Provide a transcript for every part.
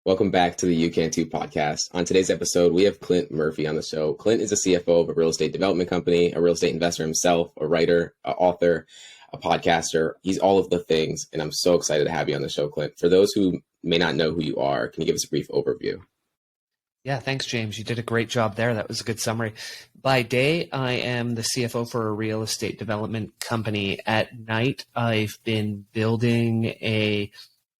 Welcome back to the You Can Too podcast. On today's episode, we have Clint Murphy on the show. Clint is a CFO of a real estate development company, a real estate investor himself, a writer, an author, a podcaster. He's all of the things, and I'm so excited to have you on the show, Clint. For those who may not know who you are, can you give us a brief overview? Yeah, thanks, James. You did a great job there. That was a good summary. By day, I am the CFO for a real estate development company. At night, I've been building a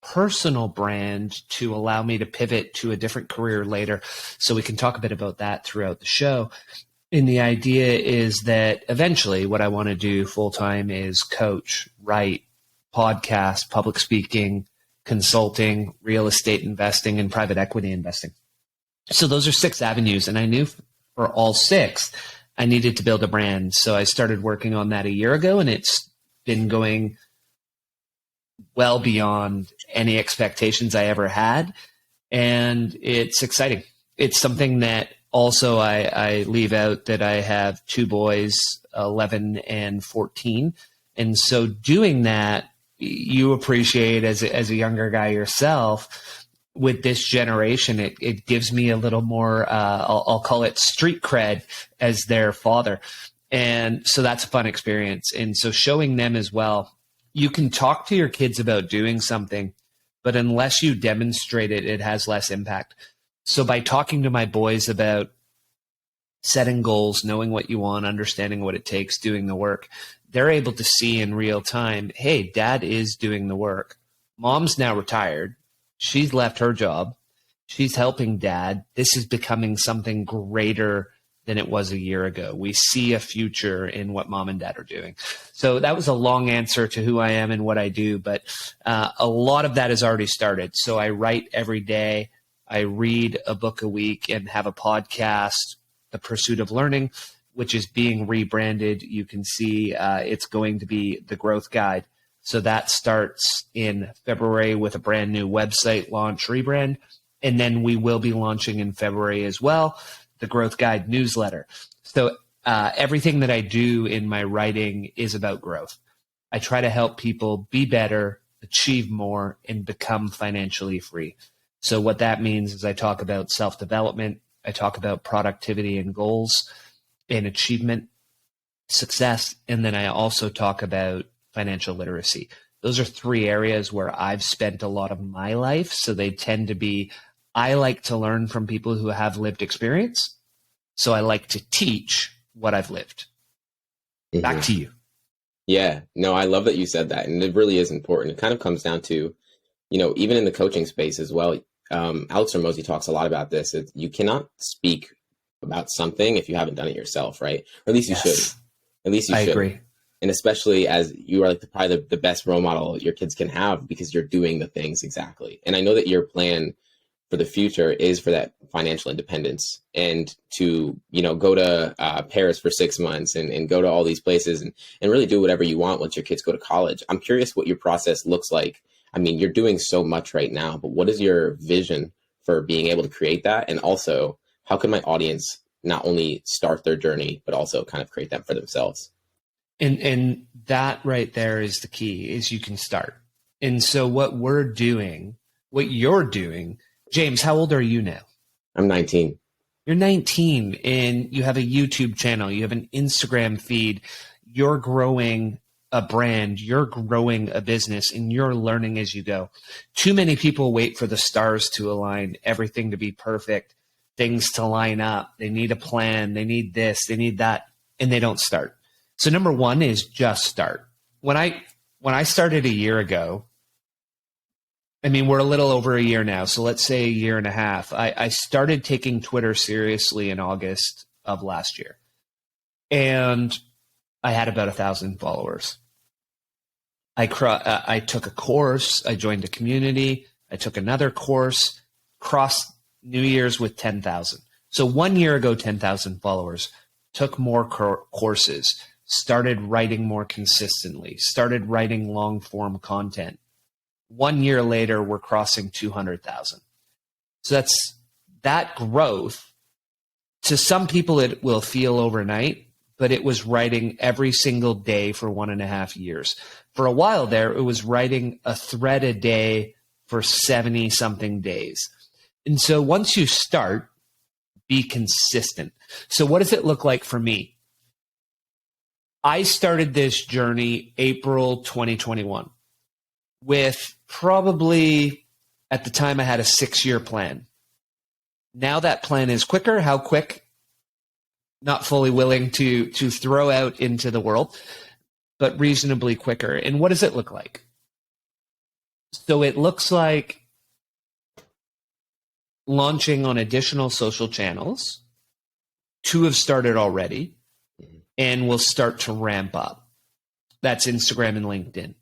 personal brand to allow me to pivot to a different career later. So we can talk a bit about that throughout the show. And the idea is that eventually what I want to do full time is coach, write, podcast, public speaking, consulting, real estate investing, and private equity investing. So those are 6 avenues. And I knew for all 6, I needed to build a brand. So I started working on that a year ago, and it's been going well beyond any expectations I ever had. And it's exciting. It's something that also I leave out that I have 2 boys, 11 and 14. And so doing that, you appreciate as a younger guy yourself, with this generation, it gives me a little more, I'll call it street cred as their father. And so that's a fun experience. And so showing them as well, you can talk to your kids about doing something, but unless you demonstrate it, it has less impact. So by talking to my boys about setting goals, knowing what you want, understanding what it takes, doing the work, they're able to see in real time, hey, dad is doing the work. Mom's now retired. She's left her job. She's helping dad. This is becoming something greater than it was a year ago. We see a future in what mom and dad are doing. So that was a long answer to who I am and what I do, but a lot of that has already started. So I write every day. I read a book a week and have a podcast, The Pursuit of Learning, which is being rebranded. You can see it's going to be The Growth Guide. So that starts in February with a brand new website launch rebrand. And then we will be launching in February as well, the Growth Guide newsletter. So everything that I do in my writing is about growth. I try to help people be better, achieve more, and become financially free. So what that means is I talk about self-development. I talk about productivity and goals and achievement, success. And then I also talk about financial literacy. Those are 3 areas where I've spent a lot of my life. So they tend to be, I like to learn from people who have lived experience. So I like to teach what I've lived. Mm-hmm. Back to you. Yeah, no, I love that you said that. And it really is important. It kind of comes down to, even in the coaching space as well. Alex Hormozi talks a lot about this. You cannot speak about something if you haven't done it yourself, right? Or at least you should. At least you should. I agree. And especially as you are probably the best role model your kids can have because you're doing the things exactly. And I know that your plan for the future is for that financial independence and to, go to Paris for 6 months and go to all these places and really do whatever you want once your kids go to college. I'm curious what your process looks like. I mean, you're doing so much right now, but what is your vision for being able to create that? And also, how can my audience not only start their journey, but also kind of create that for themselves? And that right there is the key, is you can start. And so what you're doing, James, how old are you now? I'm 19. You're 19 and you have a YouTube channel. You have an Instagram feed. You're growing a brand. You're growing a business and you're learning as you go. Too many people wait for the stars to align, everything to be perfect, things to line up. They need a plan. They need this, they need that, and they don't start. So number 1 is just start. When I started a year ago, I mean, we're a little over a year now, so let's say a year and a half. I started taking Twitter seriously in August of last year. And I had about 1,000 followers. I took a course. I joined a community. I took another course, crossed New Year's with 10,000. So 1 year ago, 10,000 followers, took more courses, started writing more consistently, started writing long form content. 1 year later, we're crossing 200,000. So that growth. To some people, it will feel overnight, but it was writing every single day for 1.5 years. For a while there, it was writing a thread a day for 70 something days. And so once you start, be consistent. So what does it look like for me? I started this journey April 2021 with probably, at the time I had a 6-year plan. Now that plan is quicker. How quick? Not fully willing to throw out into the world, but reasonably quicker. And what does it look like? So it looks like launching on additional social channels. 2 have started already and will start to ramp up. That's Instagram and LinkedIn.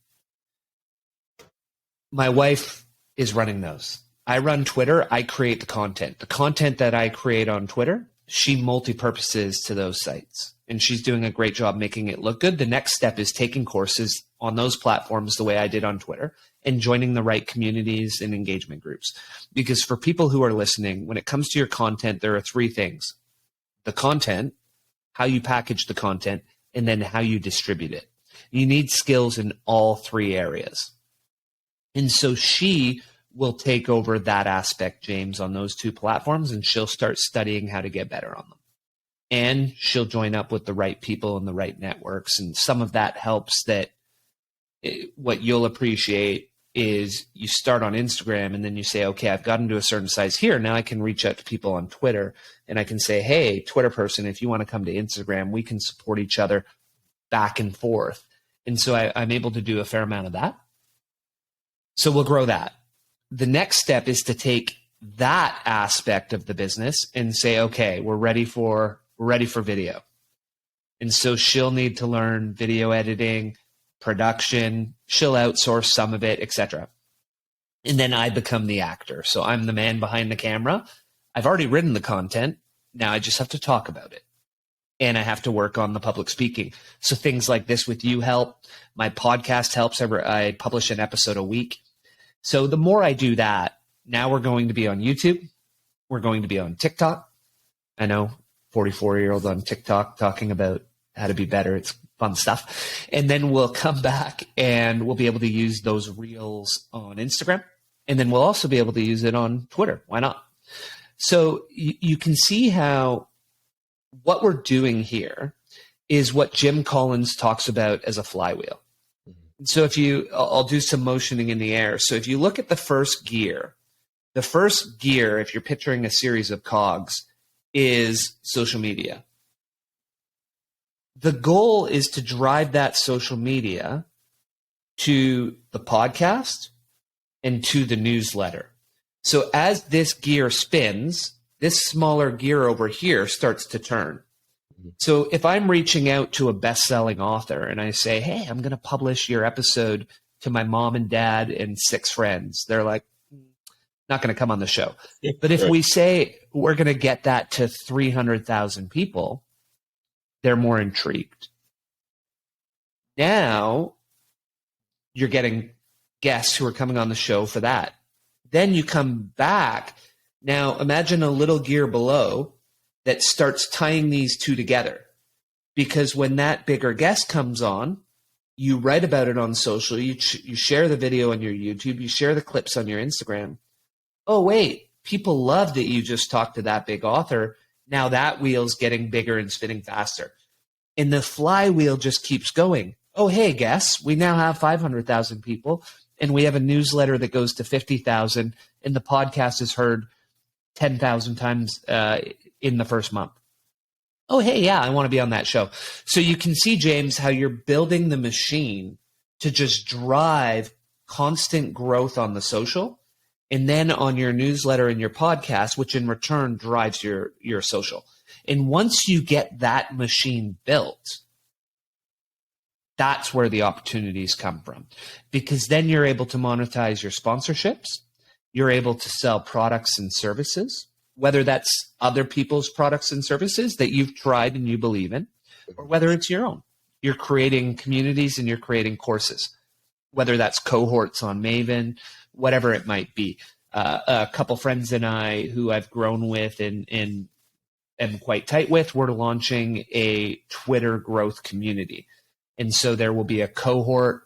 My wife is running those. I run Twitter. I create the content. The content that I create on Twitter, she multi-purposes to those sites. And she's doing a great job making it look good. The next step is taking courses on those platforms the way I did on Twitter and joining the right communities and engagement groups. Because for people who are listening, when it comes to your content, there are 3 things. The content, how you package the content, and then how you distribute it. You need skills in all 3 areas. And so she will take over that aspect, James, on those 2 platforms, and she'll start studying how to get better on them. And she'll join up with the right people and the right networks. And some of that helps that what you'll appreciate is you start on Instagram and then you say, okay, I've gotten to a certain size here. Now I can reach out to people on Twitter and I can say, hey, Twitter person, if you want to come to Instagram, we can support each other back and forth. And so I'm able to do a fair amount of that. So we'll grow that. The next step is to take that aspect of the business and say, okay, we're ready for video. And so she'll need to learn video editing, production, she'll outsource some of it, etc. And then I become the actor. So I'm the man behind the camera. I've already written the content. Now I just have to talk about it. And I have to work on the public speaking. So things like this with you help. My podcast helps. I publish an episode a week. So the more I do that, now we're going to be on YouTube. We're going to be on TikTok. I know, 44-year-old on TikTok talking about how to be better. It's fun stuff. And then we'll come back and we'll be able to use those reels on Instagram. And then we'll also be able to use it on Twitter. Why not? So you can see how what we're doing here is what Jim Collins talks about as a flywheel. So I'll do some motioning in the air. So if you look at the first gear, if you're picturing a series of cogs, is social media. The goal is to drive that social media to the podcast and to the newsletter. So as this gear spins, this smaller gear over here starts to turn. So if I'm reaching out to a best-selling author and I say, hey, I'm going to publish your episode to my mom and dad and 6 friends, they're like, not going to come on the show. But if we say we're going to get that to 300,000 people, they're more intrigued. Now you're getting guests who are coming on the show for that. Then you come back. Now imagine a little gear below that starts tying these 2 together. Because when that bigger guest comes on, you write about it on social, you share the video on your YouTube, you share the clips on your Instagram. Oh, wait, people love that you just talked to that big author. Now that wheel's getting bigger and spinning faster. And the flywheel just keeps going. Oh, hey, guess, we now have 500,000 people, and we have a newsletter that goes to 50,000, and the podcast is heard 10,000 times in the first month. Oh, hey, yeah, I want to be on that show. So you can see, James, how you're building the machine to just drive constant growth on the social, and then on your newsletter and your podcast, which in return drives your social. And once you get that machine built, that's where the opportunities come from. Because then you're able to monetize your sponsorships. You're able to sell products and services, whether that's other people's products and services that you've tried and you believe in, or whether it's your own. You're creating communities and you're creating courses, whether that's cohorts on Maven, whatever it might be. A couple friends and I who I've grown with and am quite tight with, we're launching a Twitter growth community. And so there will be a cohort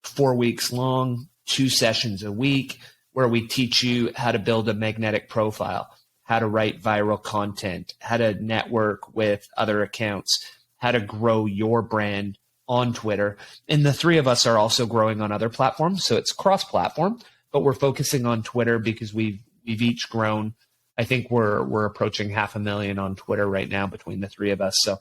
4 weeks long, 2 sessions a week, where we teach you how to build a magnetic profile, how to write viral content, how to network with other accounts, how to grow your brand on Twitter. And the three of us are also growing on other platforms. So it's cross-platform, but we're focusing on Twitter because we've each grown. I think we're approaching 500,000 on Twitter right now between the three of us. So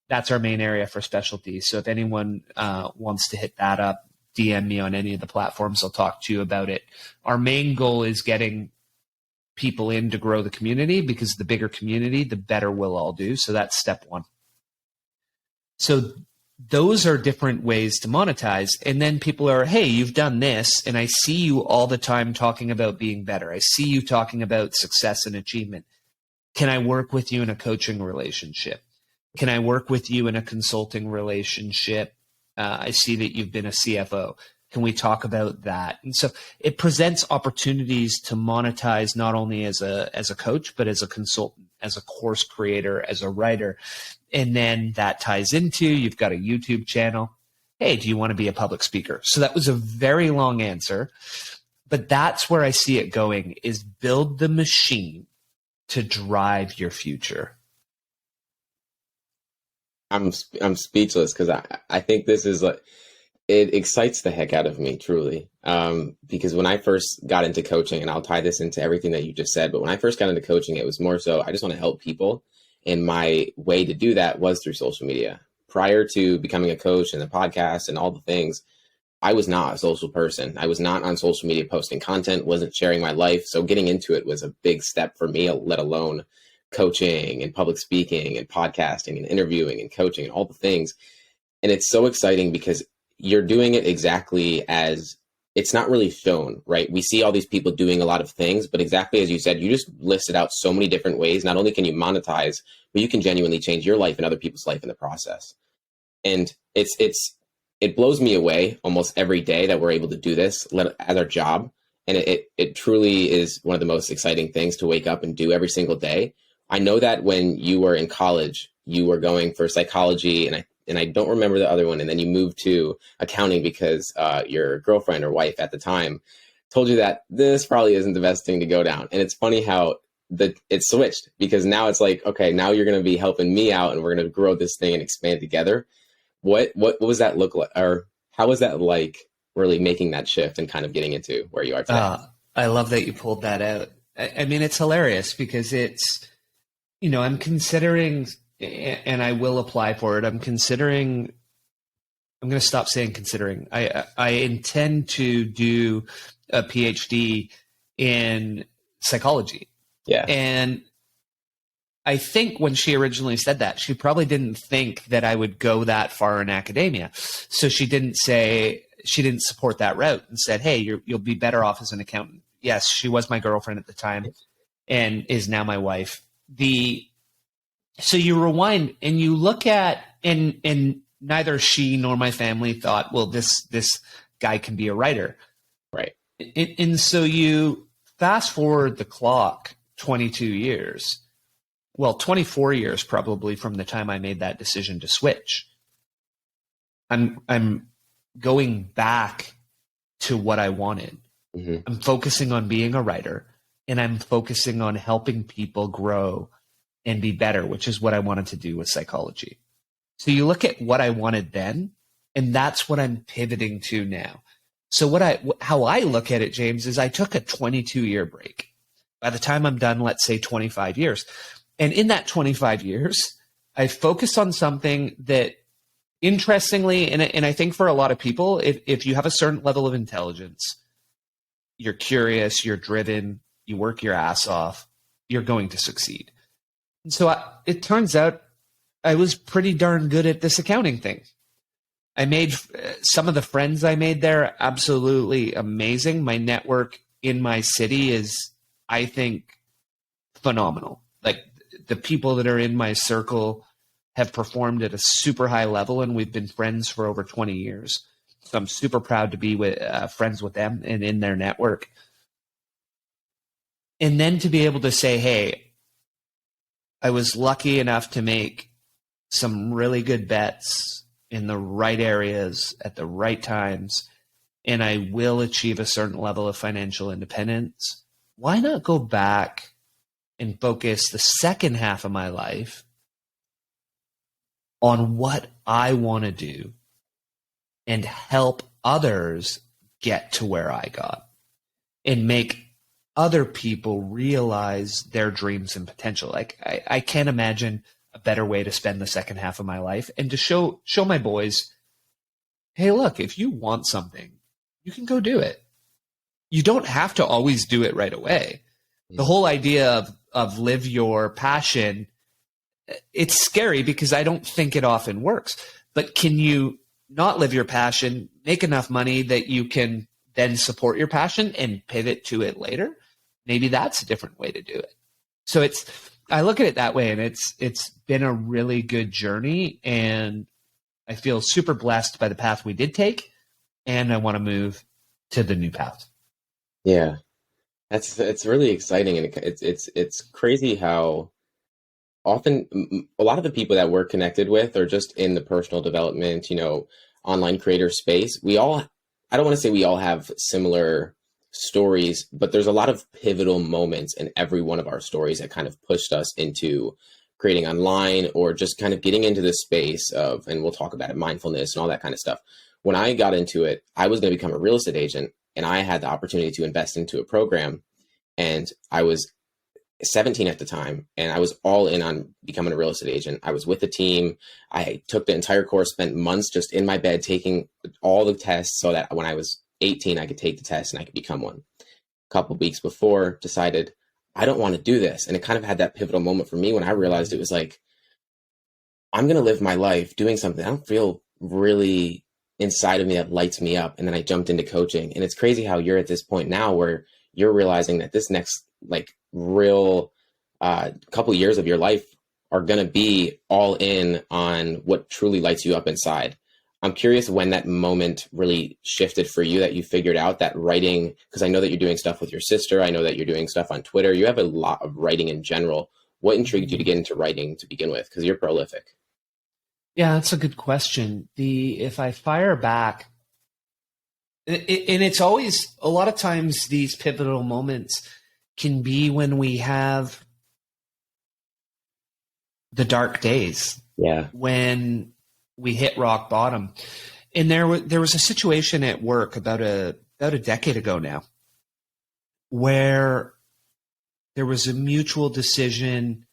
that's our main area for specialty. So if anyone wants to hit that up, DM me on any of the platforms. I'll talk to you about it. Our main goal is getting people in to grow the community, because the bigger community, the better we'll all do. So that's step one. So those are different ways to monetize. And then people are, hey, you've done this, and I see you all the time talking about being better. I see you talking about success and achievement. Can I work with you in a coaching relationship? Can I work with you in a consulting relationship? I see that you've been a CFO. Can we talk about that? And so it presents opportunities to monetize not only as a coach, but as a consultant, as a course creator, as a writer. And then that ties into, you've got a YouTube channel. Hey, do you want to be a public speaker? So that was a very long answer, but that's where I see it going, is build the machine to drive your future. I'm speechless, because I think this is like, it excites the heck out of me, truly. Because when I first got into coaching, and I'll tie this into everything that you just said, but when I first got into coaching, it was more so, I just want to help people. And my way to do that was through social media. Prior to becoming a coach and the podcast and all the things, I was not a social person. I was not on social media posting content, wasn't sharing my life. So getting into it was a big step for me, let alone coaching and public speaking and podcasting and interviewing and coaching and all the things. And it's so exciting because you're doing it exactly as it's not really shown, right? We see all these people doing a lot of things, but exactly as you said, you just listed out so many different ways. Not only can you monetize, but you can genuinely change your life and other people's life in the process. And it blows me away almost every day that we're able to do this as our job. And it truly is one of the most exciting things to wake up and do every single day. I know that when you were in college, you were going for psychology, and I don't remember the other one. And then you moved to accounting because your girlfriend or wife at the time told you that this probably isn't the best thing to go down. And it's funny how it switched, because now it's like, okay, now you're going to be helping me out, and we're going to grow this thing and expand together. What was that look like, or how was that like, really making that shift and kind of getting into where you are today? I love that you pulled that out. I mean, it's hilarious because it's, I'm considering, and I will apply for it. I'm going to stop saying considering. I intend to do a PhD in psychology. Yeah. And I think when she originally said that, she probably didn't think that I would go that far in academia. So she didn't support that route and said, hey, you'll be better off as an accountant. Yes, she was my girlfriend at the time and is now my wife. So you rewind and you look at, and neither she nor my family thought, well, this guy can be a writer. Right. And so you fast forward the clock 22 years. Well, 24 years probably from the time I made that decision to switch. I'm going back to what I wanted. Mm-hmm. I'm focusing on being a writer, and I'm focusing on helping people grow and be better, which is what I wanted to do with psychology. So you look at what I wanted then, and that's what I'm pivoting to now. So how I look at it, James, is I took a 22-year break. By the time I'm done, let's say 25 years. And in that 25 years, I focused on something that, interestingly, and I think for a lot of people, if you have a certain level of intelligence, you're curious, you're driven, you work your ass off, you're going to succeed. And so it turns out I was pretty darn good at this accounting thing. I made some of the friends I made there absolutely amazing. My network in my city is, I think, phenomenal. Like, the people that are in my circle have performed at a super high level, and we've been friends for over 20 years. So I'm super proud to be friends with them and in their network. And then to be able to say, hey, I was lucky enough to make some really good bets in the right areas at the right times, and I will achieve a certain level of financial independence, why not go back and focus the second half of my life on what I want to do and help others get to where I got and make other people realize their dreams and potential. Like I can't imagine a better way to spend the second half of my life and to show my boys, hey, look, if you want something, you can go do it. You don't have to always do it right away. The whole idea of live your passion, it's scary because I don't think it often works. But can you not live your passion, make enough money that you can then support your passion and pivot to it later? Maybe that's a different way to do it. So I look at it that way, and it's been a really good journey, and I feel super blessed by the path we did take, and I want to move to the new path. Yeah, it's really exciting, and it's crazy how often a lot of the people that we're connected with are just in the personal development, online creator space. I don't want to say we all have similar stories, but there's a lot of pivotal moments in every one of our stories that kind of pushed us into creating online or just kind of getting into the space of, and we'll talk about it, mindfulness and all that kind of stuff. When I got into it, I was going to become a real estate agent, and I had the opportunity to invest into a program, and I was 17 at the time, and I was all in on becoming a real estate agent. I was with the team. I took the entire course, spent months just in my bed taking all the tests so that when I was 18, I could take the test and I could become one. A couple of weeks before, decided I don't want to do this. And it kind of had that pivotal moment for me when I realized it was like, I'm going to live my life doing something I don't feel really inside of me that lights me up. And then I jumped into coaching. And it's crazy how you're at this point now where you're realizing that this next real couple years of your life are going to be all in on what truly lights you up inside. I'm curious when that moment really shifted for you, that you figured out that writing, because I know that you're doing stuff with your sister. I know that you're doing stuff on Twitter. You have a lot of writing in general. What intrigued you to get into writing to begin with? Because you're prolific. Yeah, that's a good question. If I fire back, and it's always, a lot of times these pivotal moments can be when we have the dark days. Yeah. When we hit rock bottom. And there was a situation at work about a decade ago now where there was a mutual decision,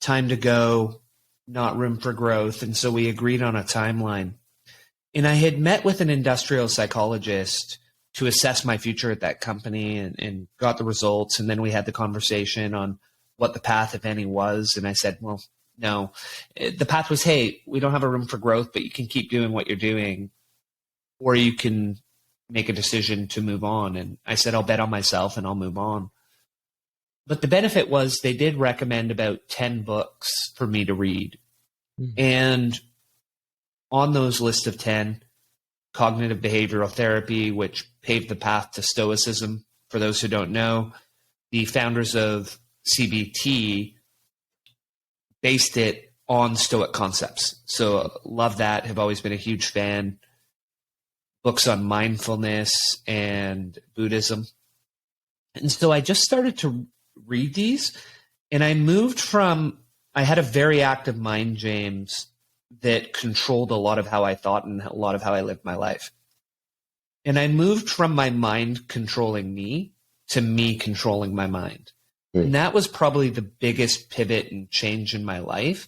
time to go, not room for growth. And so we agreed on a timeline. And I had met with an industrial psychologist to assess my future at that company and got the results. And then we had the conversation on what the path, if any, was. And I said, well, no, the path was, hey, we don't have a room for growth, but you can keep doing what you're doing, or you can make a decision to move on. And I said, I'll bet on myself and I'll move on. But the benefit was they did recommend about 10 books for me to read. Mm-hmm. And on those list of 10, cognitive behavioral therapy, which paved the path to Stoicism. For those who don't know, the founders of CBT based it on Stoic concepts. So love that, have always been a huge fan. Books on mindfulness and Buddhism. And so I just started to read these, and I moved from, I had a very active mind, James, that controlled a lot of how I thought and a lot of how I lived my life. And I moved from my mind controlling me to me controlling my mind. And that was probably the biggest pivot and change in my life.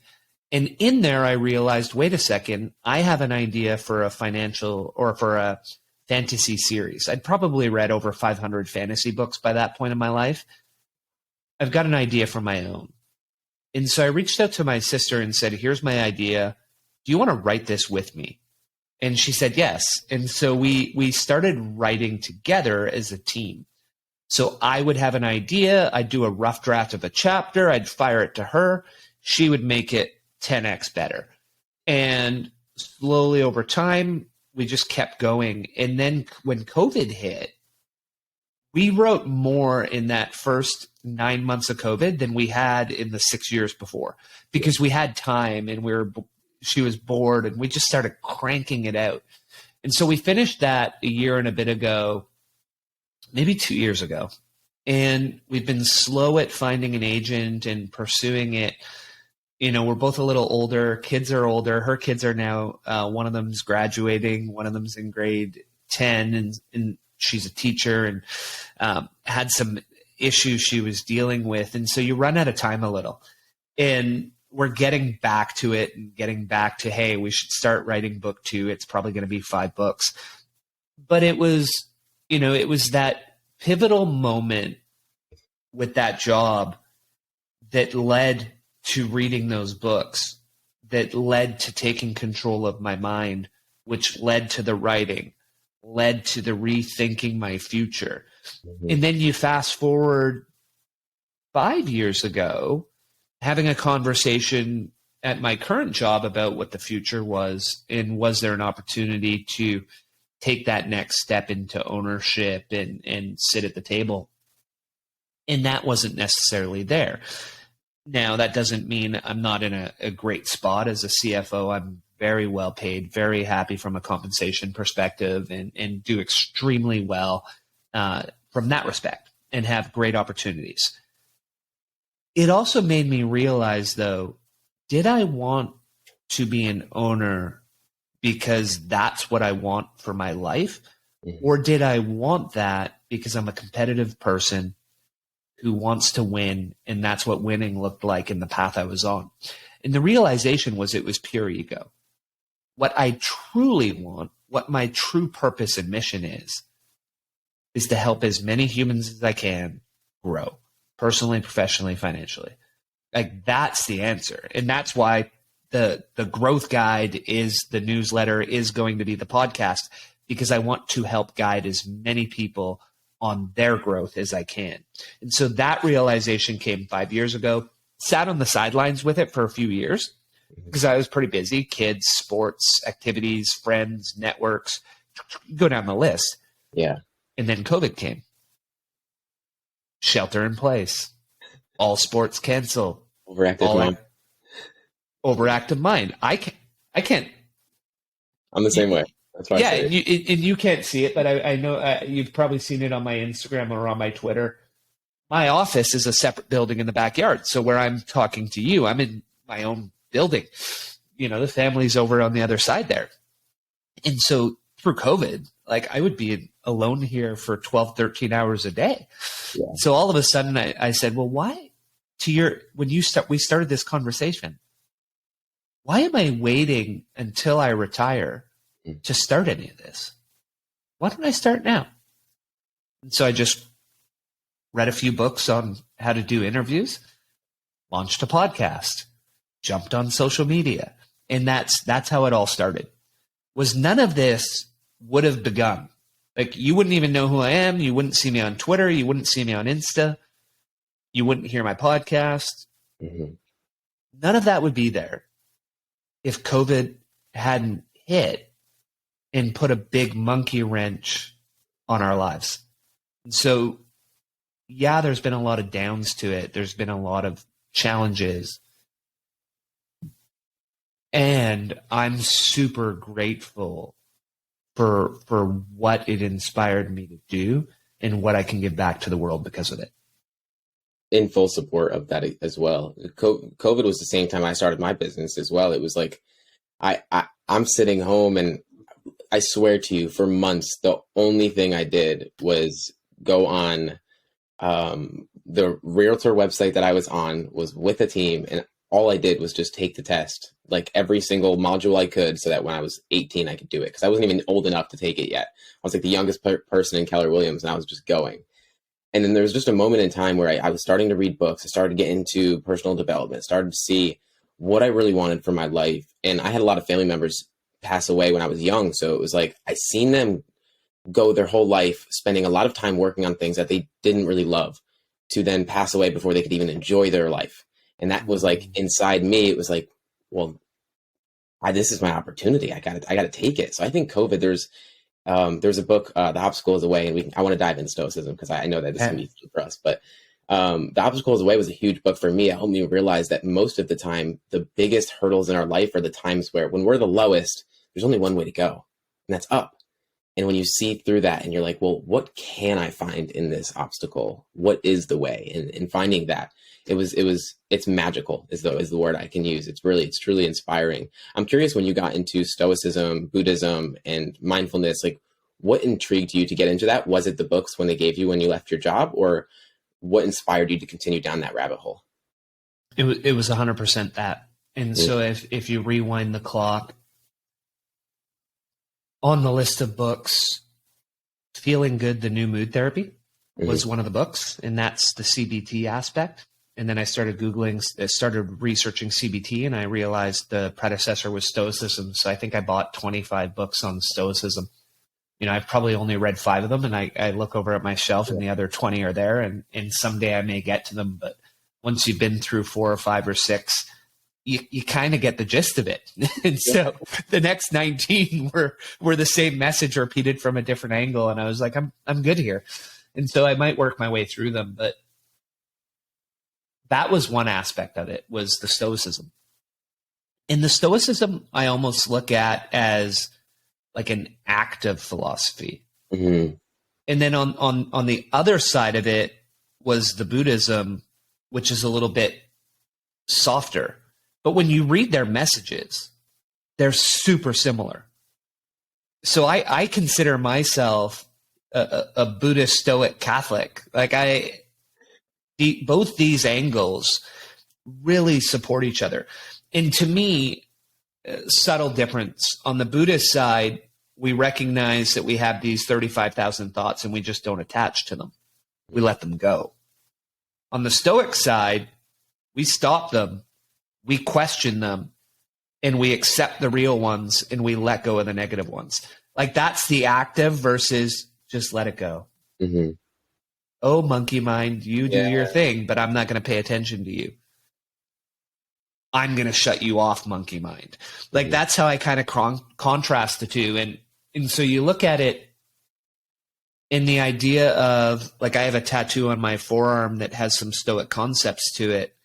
And in there, I realized, wait a second, I have an idea for a financial or for a fantasy series. I'd probably read over 500 fantasy books by that point in my life. I've got an idea for my own. And so I reached out to my sister and said, here's my idea. Do you want to write this with me? And she said, yes. And so we started writing together as a team. So I would have an idea. I'd do a rough draft of a chapter. I'd fire it to her. She would make it 10x better. And slowly over time, we just kept going. And then when COVID hit, we wrote more in that first 9 months of COVID than we had in the 6 years before, because we had time and she was bored, and we just started cranking it out. And so we finished that a year and a bit ago, maybe 2 years ago. And we've been slow at finding an agent and pursuing it. You know, we're both a little older. Kids are older. Her kids are now, one of them's graduating. One of them's in grade 10, and she's a teacher, and had some issues she was dealing with. And so you run out of time a little. And we're getting back to it and getting back to, hey, we should start writing book 2. It's probably going to be 5 books. But it was, you know, it was that pivotal moment with that job that led to reading those books, that led to taking control of my mind, which led to the writing, led to the rethinking my future. Mm-hmm. And then you fast forward 5 years ago, having a conversation at my current job about what the future was, and was there an opportunity to take that next step into ownership and sit at the table. And that wasn't necessarily there. Now, that doesn't mean I'm not in a great spot as a CFO. I'm very well paid, very happy from a compensation perspective, and do extremely well from that respect, and have great opportunities. It also made me realize, though, did I want to be an owner because that's what I want for my life? Mm-hmm. Or did I want that because I'm a competitive person who wants to win, and that's what winning looked like in the path I was on? And the realization was it was pure ego. What I truly want, what my true purpose and mission is to help as many humans as I can grow. Personally, professionally, financially. Like, that's the answer. And that's why the growth guide is the newsletter, is going to be the podcast, because I want to help guide as many people on their growth as I can. And so that realization came 5 years ago. Sat on the sidelines with it for a few years because I was pretty busy. Kids, sports, activities, friends, networks, go down the list. Yeah. And then COVID came. Shelter in place, all sports canceled, overactive mind. I can't. I'm the same way. That's why. Yeah, and you can't see it, but I know you've probably seen it on my Instagram or on my Twitter. My office is a separate building in the backyard. So where I'm talking to you, I'm in my own building. You know, the family's over on the other side there. And so through COVID, like, I would be alone here for 12, 13 hours a day. Yeah. So all of a sudden I said, well, why we started this conversation, why am I waiting until I retire to start any of this? Why don't I start now? And so I just read a few books on how to do interviews, launched a podcast, jumped on social media. And that's how it all started. Was none of this would have begun. Like, you wouldn't even know who I am. You wouldn't see me on Twitter. You wouldn't see me on Insta. You wouldn't hear my podcast. Mm-hmm. None of that would be there if COVID hadn't hit and put a big monkey wrench on our lives. And so, yeah, there's been a lot of downs to it. There's been a lot of challenges. And I'm super grateful for what it inspired me to do and what I can give back to the world because of it. In full support of that as well. COVID was the same time I started my business as well. It was like, I'm sitting home, and I swear to you, for months, the only thing I did was go on the realtor website that I was on, was with a team, and all I did was just take the test, like every single module I could, so that when I was 18, I could do it. Because I wasn't even old enough to take it yet. I was like the youngest person in Keller Williams, and I was just going. And then there was just a moment in time where I was starting to read books. I started to get into personal development, started to see what I really wanted for my life. And I had a lot of family members pass away when I was young. So it was like, I seen them go their whole life spending a lot of time working on things that they didn't really love, to then pass away before they could even enjoy their life. And that was like, inside me, it was like, well, this is my opportunity. I got to take it. So I think COVID, there's a book, The Obstacle is the Way, and I want to dive into Stoicism because I know that this is going to be for us. But The Obstacle is the Way was a huge book for me. It helped me realize that most of the time, the biggest hurdles in our life are the times where, when we're the lowest, there's only one way to go. and that's up. And when you see through that and you're like, well, what can I find in this obstacle? What is the way? And finding that, it's magical is the word I can use. It's truly inspiring. I'm curious, when you got into Stoicism, Buddhism, and mindfulness, like what intrigued you to get into that? Was it the books when they gave you when you left your job, or what inspired you to continue down that rabbit hole? It was 100% that. And so if you rewind the clock, on the list of books, Feeling Good, The New Mood Therapy was one of the books, and that's the CBT aspect. And then I started researching CBT, and I realized the predecessor was Stoicism. So I think I bought 25 books on Stoicism. I've probably only read 5 of them, and I look over at my shelf and the other 20 are there, and someday I may get to them. But once you've been through 4 or 5 or 6, you kind of get the gist of it. And so the next 19 were the same message repeated from a different angle. And I was like, I'm good here. And so I might work my way through them. But that was one aspect of it, was the Stoicism. And the Stoicism I almost look at as like an active philosophy. Mm-hmm. And then on the other side of it was the Buddhism, which is a little bit softer. But when you read their messages, they're super similar. So I consider myself a Buddhist, Stoic, Catholic. Like both these angles really support each other. And to me, subtle difference. On the Buddhist side, we recognize that we have these 35,000 thoughts and we just don't attach to them. We let them go. On the Stoic side, we stop them, we question them, and we accept the real ones and we let go of the negative ones. Like that's the active versus just let it go. Mm-hmm. Oh, monkey mind, you do your thing, but I'm not going to pay attention to you. I'm going to shut you off, monkey mind. Like that's how I kind of contrast the two. And so you look at it in the idea of, like, I have a tattoo on my forearm that has some Stoic concepts to it,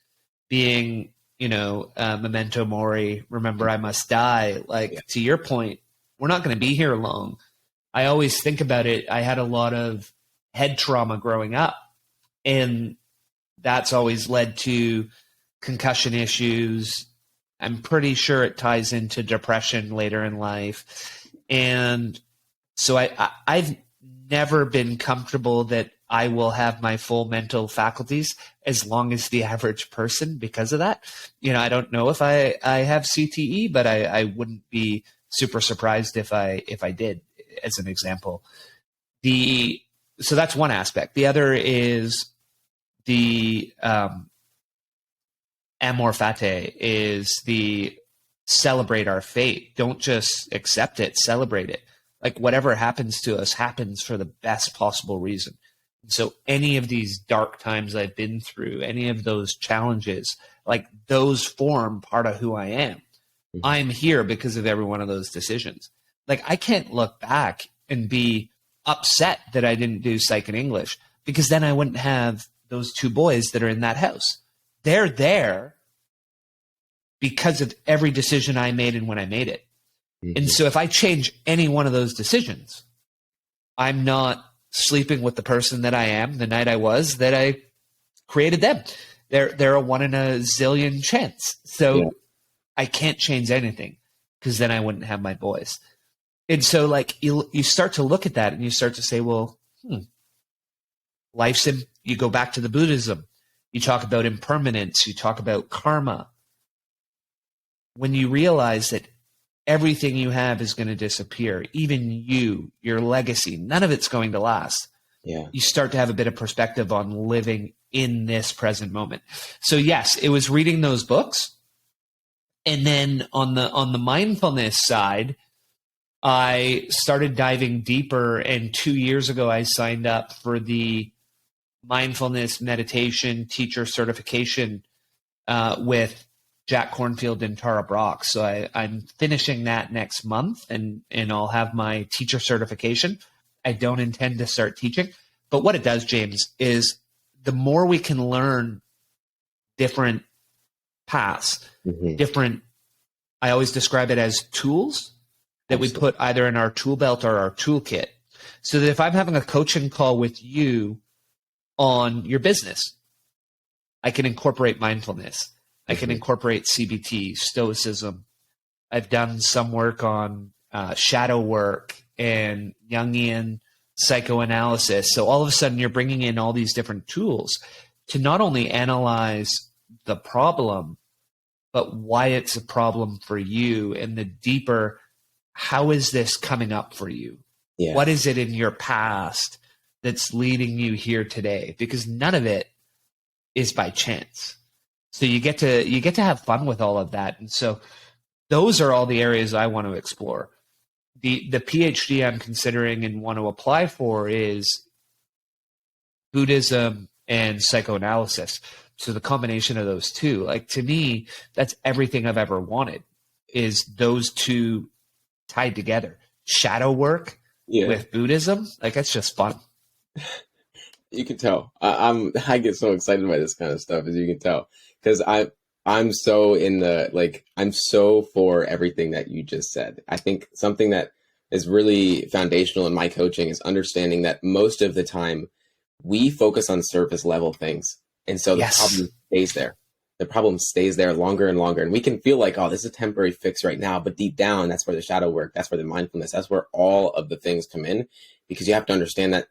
being, memento mori, remember I must die. Like, to your point, we're not going to be here long. I always think about it. I had a lot of head trauma growing up, and that's always led to concussion issues. I'm pretty sure it ties into depression later in life. And so I've never been comfortable that I will have my full mental faculties as long as the average person because of that. I don't know if I have CTE, but I wouldn't be super surprised if I did, as an example. So that's one aspect. The other is the amor fati, is the celebrate our fate. Don't just accept it, celebrate it. Like whatever happens to us happens for the best possible reason. So any of these dark times I've been through, any of those challenges, like those form part of who I am. Mm-hmm. I'm here because of every one of those decisions. Like I can't look back and be upset that I didn't do psych and English, because then I wouldn't have those 2 boys that are in that house. They're there because of every decision I made and when I made it. Mm-hmm. And so if I change any one of those decisions, I'm not sleeping with the person that I am the night I was that I created them. They're a 1 in a zillion chance. So I can't change anything, because then I wouldn't have my boys. And so like you start to look at that and you start to say, well, you go back to the Buddhism. You talk about impermanence. You talk about karma. When you realize that everything you have is going to disappear, even your legacy, none of it's going to last. Yeah. You start to have a bit of perspective on living in this present moment. So yes, it was reading those books. And then on the mindfulness side, I started diving deeper. And 2 years ago, I signed up for the mindfulness meditation teacher certification with Jack Cornfield and Tara Brock. So I'm finishing that next month, and I'll have my teacher certification. I don't intend to start teaching. But what it does, James, is the more we can learn different paths, different, I always describe it as tools. that we Absolutely. put either in our tool belt or our toolkit. So that if I'm having a coaching call with you on your business, I can incorporate mindfulness. I can Hmm. incorporate CBT, Stoicism. I've done some work on shadow work and Jungian psychoanalysis. So all of a sudden, you're bringing in all these different tools to not only analyze the problem, but why it's a problem for you, and the deeper, how is this coming up for you? Yeah. What is it in your past that's leading you here today? Because none of it is by chance. So you get to have fun with all of that. And so those are all the areas I want to explore. The PhD I'm considering and want to apply for is Buddhism and psychoanalysis. So the combination of those two, like, to me, that's everything I've ever wanted, is those two tied together. Shadow work Yeah. with Buddhism, like, that's just fun. You can tell. I get so excited by this kind of stuff, as you can tell, because I'm so in the, like, I'm so for everything that you just said. I think something that is really foundational in my coaching is understanding that most of the time we focus on surface level things, and so the Yes. problem stays there. The problem stays there longer and longer, and we can feel like, oh, this is a temporary fix right now, but deep down, that's where the shadow work, that's where the mindfulness, that's where all of the things come in, because you have to understand that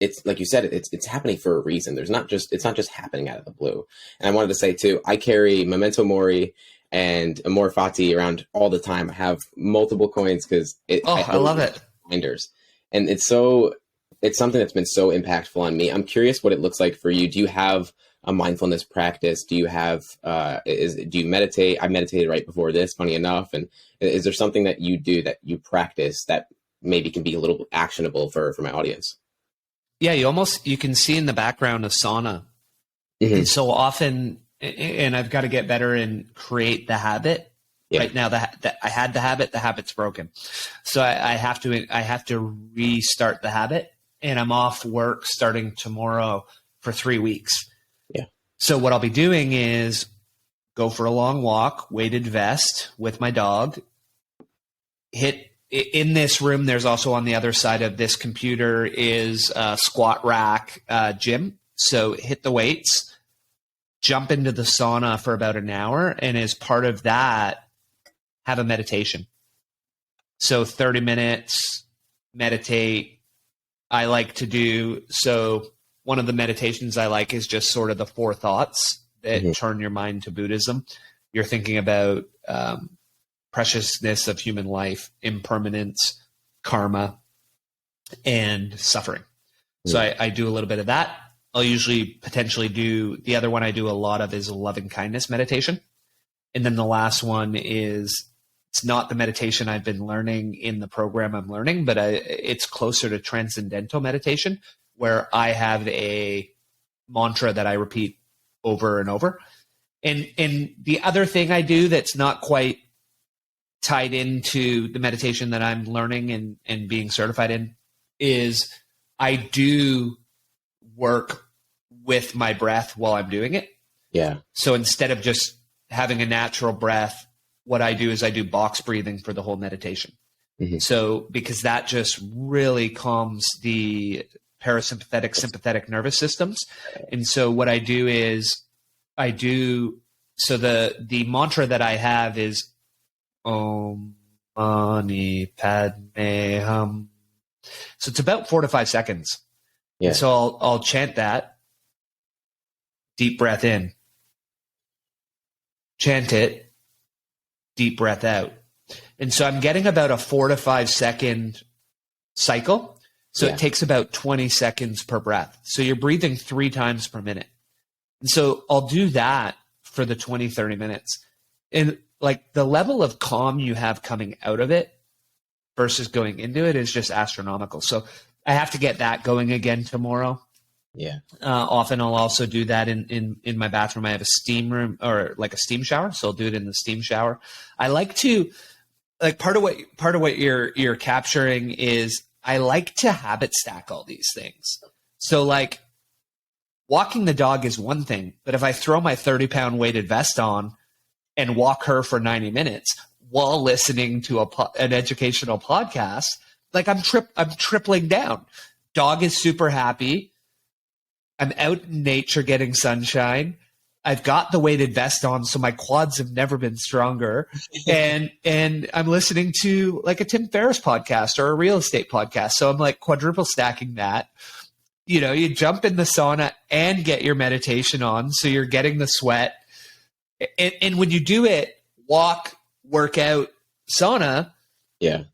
it's like you said, it's happening for a reason. It's not just happening out of the blue. And I wanted to say too, I carry Memento Mori and Amor Fati around all the time. I have multiple coins because I love it. reminders, and it's something that's been so impactful on me. I'm curious what it looks like for you. Do you have a mindfulness practice? Do you have do you meditate? I meditated right before this, funny enough. And is there something that you do, that you practice, that maybe can be a little actionable for my audience? Yeah, you can see in the background a sauna. Mm-hmm. And so often, and I've got to get better and create the habit. Yeah. Right now, I had the habit's broken. So I have to restart the habit, and I'm off work starting tomorrow for 3 weeks. Yeah. So what I'll be doing is go for a long walk, weighted vest with my dog, hit in this room. There's also, on the other side of this computer, is a squat rack gym. So hit the weights, jump into the sauna for about an hour, and as part of that, have a meditation. So 30 minutes, meditate. I like to do, so one of the meditations I like is just sort of the 4 thoughts that turn your mind to Buddhism. You're thinking about preciousness of human life, impermanence, karma, and suffering. So I do a little bit of that. I'll usually potentially do, the other one I do a lot of is a loving kindness meditation. And then the last one is, it's not the meditation I've been learning in the program I'm learning, but it's closer to transcendental meditation, where I have a mantra that I repeat over and over. And the other thing I do that's not quite tied into the meditation that I'm learning and being certified in is, I do work with my breath while I'm doing it. Yeah. So instead of just having a natural breath, what I do is I do box breathing for the whole meditation. Mm-hmm. So because that just really calms the parasympathetic, sympathetic nervous systems. And so what I do is so the mantra that I have is Om Mani Padme Hum. So it's about 4 to 5 seconds. Yeah. And so I'll chant that. Deep breath in. Chant it. Deep breath out. And so I'm getting about a 4 to 5 second cycle. So it takes about 20 seconds per breath. So you're breathing 3 times per minute. And so I'll do that for the 20, 30 minutes. And like, the level of calm you have coming out of it versus going into it is just astronomical. So I have to get that going again tomorrow. Yeah. Often I'll also do that in my bathroom. I have a steam room, or like a steam shower. So I'll do it in the steam shower. I like to, like, part of what you're capturing is, I like to habit stack all these things. So like, walking the dog is one thing, but if I throw my 30-pound weighted vest on and walk her for 90 minutes, while listening to an educational podcast, like I'm tripling down. Dog is super happy. I'm out in nature getting sunshine. I've got the weighted vest on, so my quads have never been stronger. And I'm listening to like a Tim Ferriss podcast or a real estate podcast. So I'm like quadruple stacking that. You know, you jump in the sauna and get your meditation on, so you're getting the sweat. And when you do it, walk, workout, sauna, Yeah.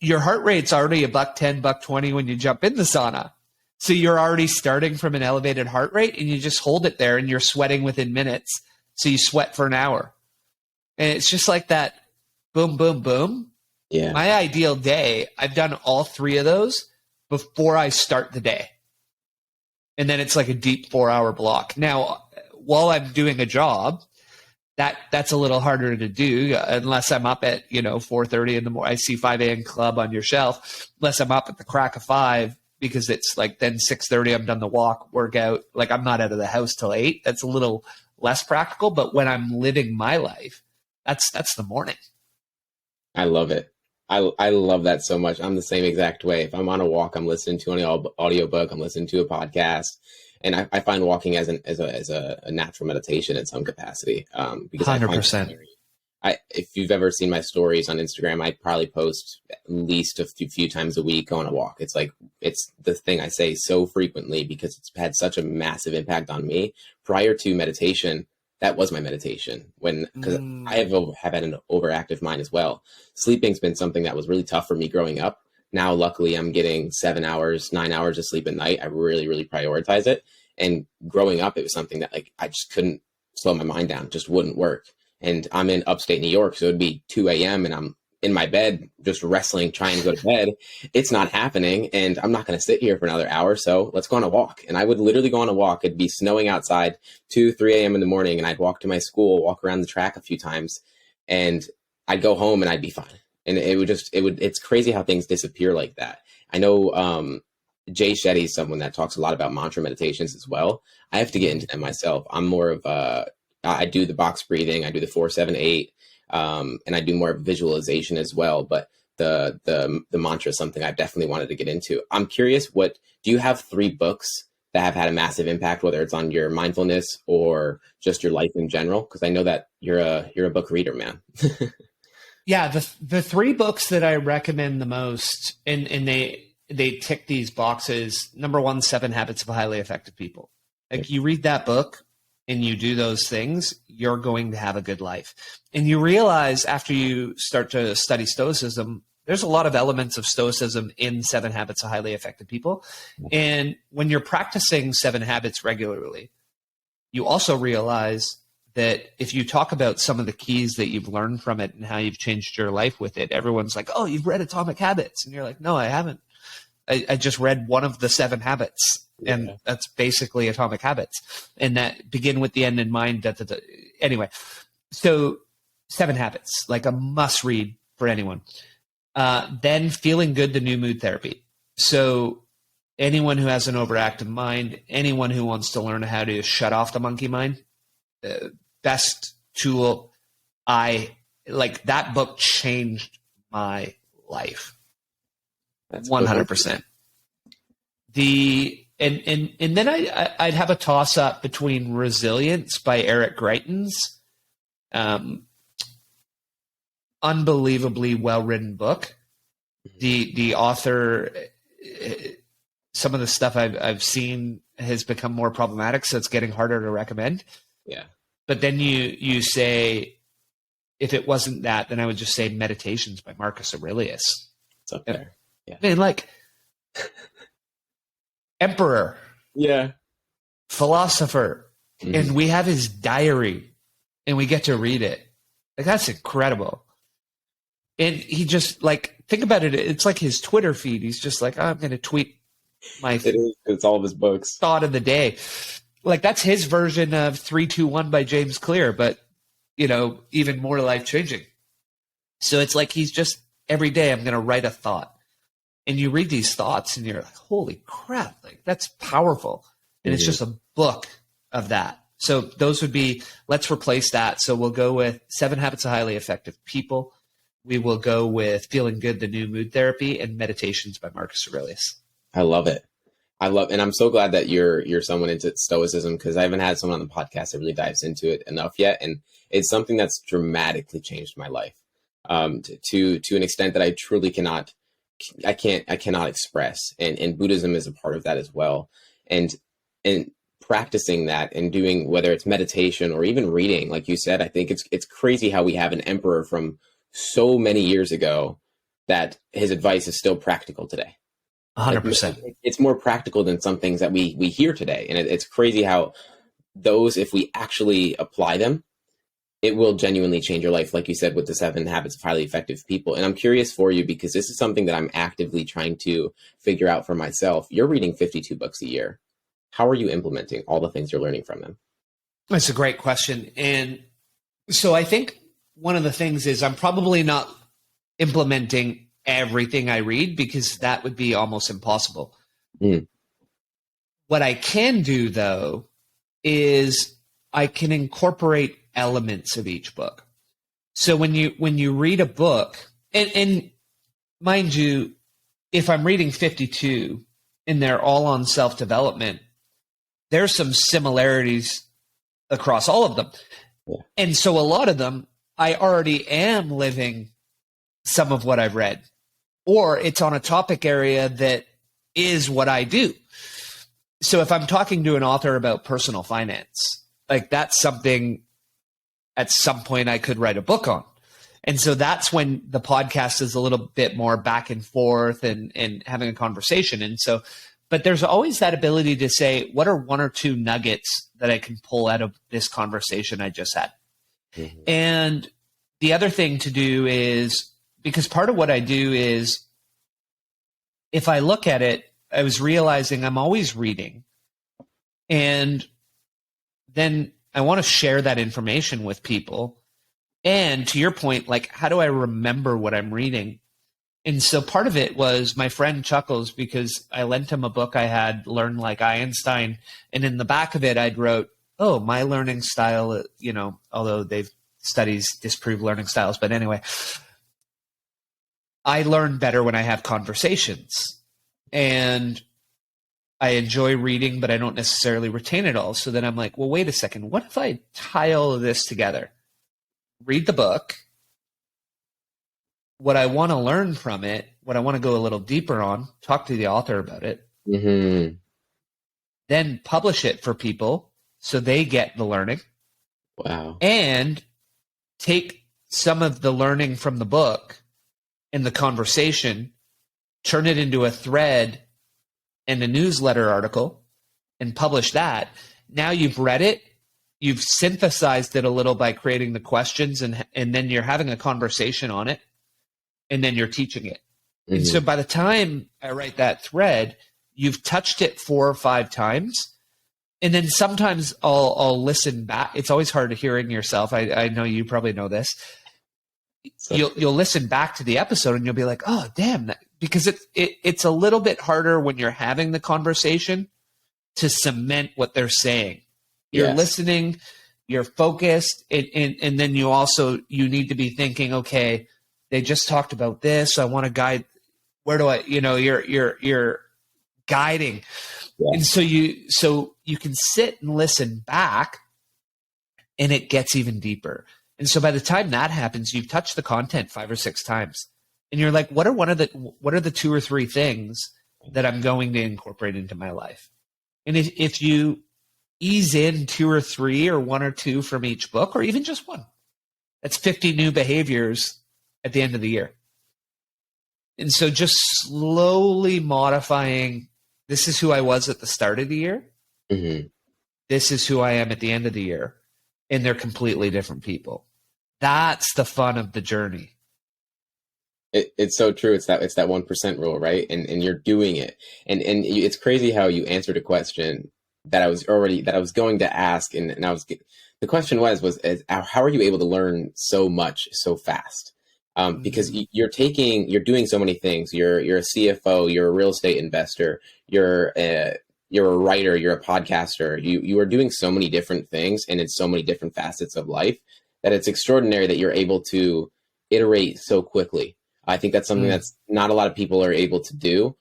your heart rate's already $110, $120 when you jump in the sauna. So you're already starting from an elevated heart rate, and you just hold it there, and you're sweating within minutes. So you sweat for an hour. And it's just like that boom, boom, boom. Yeah. My ideal day, I've done all three of those before I start the day. And then it's like a deep 4-hour block. Now, while I'm doing a job, that's a little harder to do unless I'm up at 4:30 in the morning. I see 5 a.m. club on your shelf. Unless I'm up at the crack of 5, because it's like then 6:30 I'm done the walk, workout. Like I'm not out of the house till 8. That's a little less practical. But when I'm living my life, that's the morning. I love it. I love that so much. I'm the same exact way. If I'm on a walk, I'm listening to an audiobook, I'm listening to a podcast. And I find walking as a natural meditation in some capacity. Because 100%. If you've ever seen my stories on Instagram, I probably post at least a few times a week on a walk. It's like, it's the thing I say so frequently because it's had such a massive impact on me. Prior to meditation, that was my meditation because I have had an overactive mind as well. Sleeping's been something that was really tough for me growing up. Now, luckily, I'm getting 7 hours, 9 hours of sleep at night. I really, really prioritize it. And growing up, it was something that like I just couldn't slow my mind down, just wouldn't work. And I'm in upstate New York, so it'd be 2 a.m. and I'm in my bed just wrestling, trying to go to bed. It's not happening, and I'm not going to sit here for another hour, so let's go on a walk. And I would literally go on a walk. It'd be snowing outside, 2, 3 a.m. in the morning, and I'd walk to my school, walk around the track a few times, and I'd go home and I'd be fine. And it's crazy how things disappear like that. I know Jay Shetty is someone that talks a lot about mantra meditations as well. I have to get into them myself. I'm more of I do the box breathing, I do the 4-7-8, and I do more visualization as well. But the mantra is something I definitely wanted to get into. I'm curious, do you have 3 books that have had a massive impact, whether it's on your mindfulness or just your life in general? Because I know that you're a book reader, man. Yeah, the 3 books that I recommend the most, and they tick these boxes. Number 1, 7 Habits of Highly Effective People. Like you read that book and you do those things, you're going to have a good life. And you realize after you start to study Stoicism, there's a lot of elements of Stoicism in 7 Habits of Highly Effective People. And when you're practicing 7 habits regularly, you also realize that if you talk about some of the keys that you've learned from it and how you've changed your life with it, everyone's like, oh, you've read Atomic Habits. And you're like, no, I haven't. I just read one of the 7 habits, and that's basically Atomic Habits. And that begin with the end in mind. Anyway, so 7 habits, like a must read for anyone. Then Feeling Good, the New Mood Therapy. So anyone who has an overactive mind, anyone who wants to learn how to shut off the monkey mind, best tool. That book changed my life. That's 100%. And then I'd have a toss up between Resilience by Eric Greitens. Unbelievably well written book. The author, some of the stuff I've seen has become more problematic, so it's getting harder to recommend. Yeah. But then you say, if it wasn't that, then I would just say Meditations by Marcus Aurelius. It's up there. Yeah. I mean, like emperor. Yeah. Philosopher. Mm-hmm. And we have his diary and we get to read it. Like, that's incredible. And he just think about it. It's like his Twitter feed. He's just like, I'm going to tweet my it's all of his books. Thought of the day. Like, that's his version of 3-2-1 by James Clear, but even more life-changing. So it's like he's just, every day I'm going to write a thought. And you read these thoughts and you're like, holy crap, like that's powerful. And it's just a book of that. So those would be, let's replace that. So we'll go with 7 Habits of Highly Effective People. we will go with Feeling Good, the New Mood Therapy, and Meditations by Marcus Aurelius. I love it. And I'm so glad that you're someone into Stoicism, because I haven't had someone on the podcast that really dives into it enough yet, and it's something that's dramatically changed my life, to an extent that I truly I cannot express, and Buddhism is a part of that as well, and practicing that and doing, whether it's meditation or even reading, like you said, I think it's crazy how we have an emperor from so many years ago that his advice is still practical today. 100%. It's more practical than some things that we hear today. And it's crazy how those, if we actually apply them, it will genuinely change your life. Like you said, with the 7 habits of highly effective people. And I'm curious for you, because this is something that I'm actively trying to figure out for myself. You're reading 52 books a year. How are you implementing all the things you're learning from them? That's a great question. And so I think one of the things is I'm probably not implementing everything I read, because that would be almost impossible. Mm. What I can do, though, is I can incorporate elements of each book. So when you read a book, and mind you, if I'm reading 52 and they're all on self-development, there's some similarities across all of them. Yeah. And so a lot of them, I already am living some of what I've read, or it's on a topic area that is what I do. So if I'm talking to an author about personal finance, like that's something at some point I could write a book on. And so that's when the podcast is a little bit more back and forth and having a conversation. And so, but there's always that ability to say, what are 1 or 2 nuggets that I can pull out of this conversation I just had? Mm-hmm. And the other thing to do is, because part of what I do is, if I look at it, I was realizing I'm always reading. And then I want to share that information with people. And to your point, like, how do I remember what I'm reading? And so part of it was, my friend chuckles because I lent him a book I had, Learn Like Einstein. And in the back of it, I'd wrote, oh, my learning style, although studies disprove learning styles. But anyway, I learn better when I have conversations. And I enjoy reading, but I don't necessarily retain it all. So then I'm like, well, wait a second. What if I tie all of this together? Read the book. What I want to learn from it, what I want to go a little deeper on, talk to the author about it, mm-hmm. Then publish it for people so they get the learning. Wow. And take some of the learning from the book and the conversation, turn it into a thread and a newsletter article, and publish that. Now you've read it, you've synthesized it a little by creating the questions, and then you're having a conversation on it, and then you're teaching it. Mm-hmm. And so by the time I write that thread, you've touched it 4 or 5 times. And then sometimes I'll listen back. It's always hard to hearing yourself. I know you probably know this. You'll listen back to the episode and you'll be like, oh, damn. Because it's a little bit harder when you're having the conversation to cement what they're saying. You're listening, you're focused, and then you need to be thinking, okay, they just talked about this. I want to guide. Where do I, you're guiding. Yeah. And so you can sit and listen back, and it gets even deeper. And so by the time that happens, you've touched the content 5 or 6 times, and you're like, what are the 2 or 3 things that I'm going to incorporate into my life? And if you ease in 2 or 3 or 1 or 2 from each book, or even just 1, that's 50 new behaviors at the end of the year. And so just slowly modifying, this is who I was at the start of the year. Mm-hmm. This is who I am at the end of the year. And they're completely different people. That's the fun of the journey. It's so true. It's that 1% rule, right? And you're doing it. And it's crazy how you answered a question that I was going to ask. The question was how are you able to learn so much so fast? Because you're doing so many things. You're a CFO, you're a real estate investor, you're a writer, you're a podcaster. You are doing so many different things, and in so many different facets of life, that it's extraordinary that you're able to iterate so quickly. I think that's something that's not a lot of people are able to do.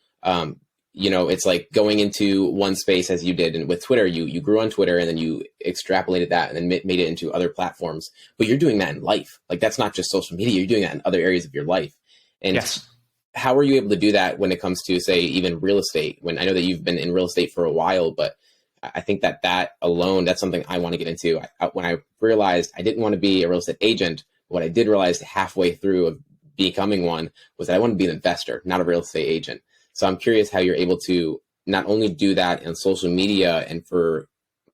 It's like going into one space as you did, and with Twitter, you grew on Twitter, and then you extrapolated that and then made it into other platforms. But you're doing that in life. Like, that's not just social media. You're doing that in other areas of your life. And Yes. how are you able to do that when it comes to, say, even real estate? When I know that you've been in real estate for a while, but I think that alone, that's something I want to get into. When I realized I didn't want to be a real estate agent, what I did realize halfway through of becoming one was that I wanted to be an investor, not a real estate agent. So I'm curious how you're able to not only do that on social media and for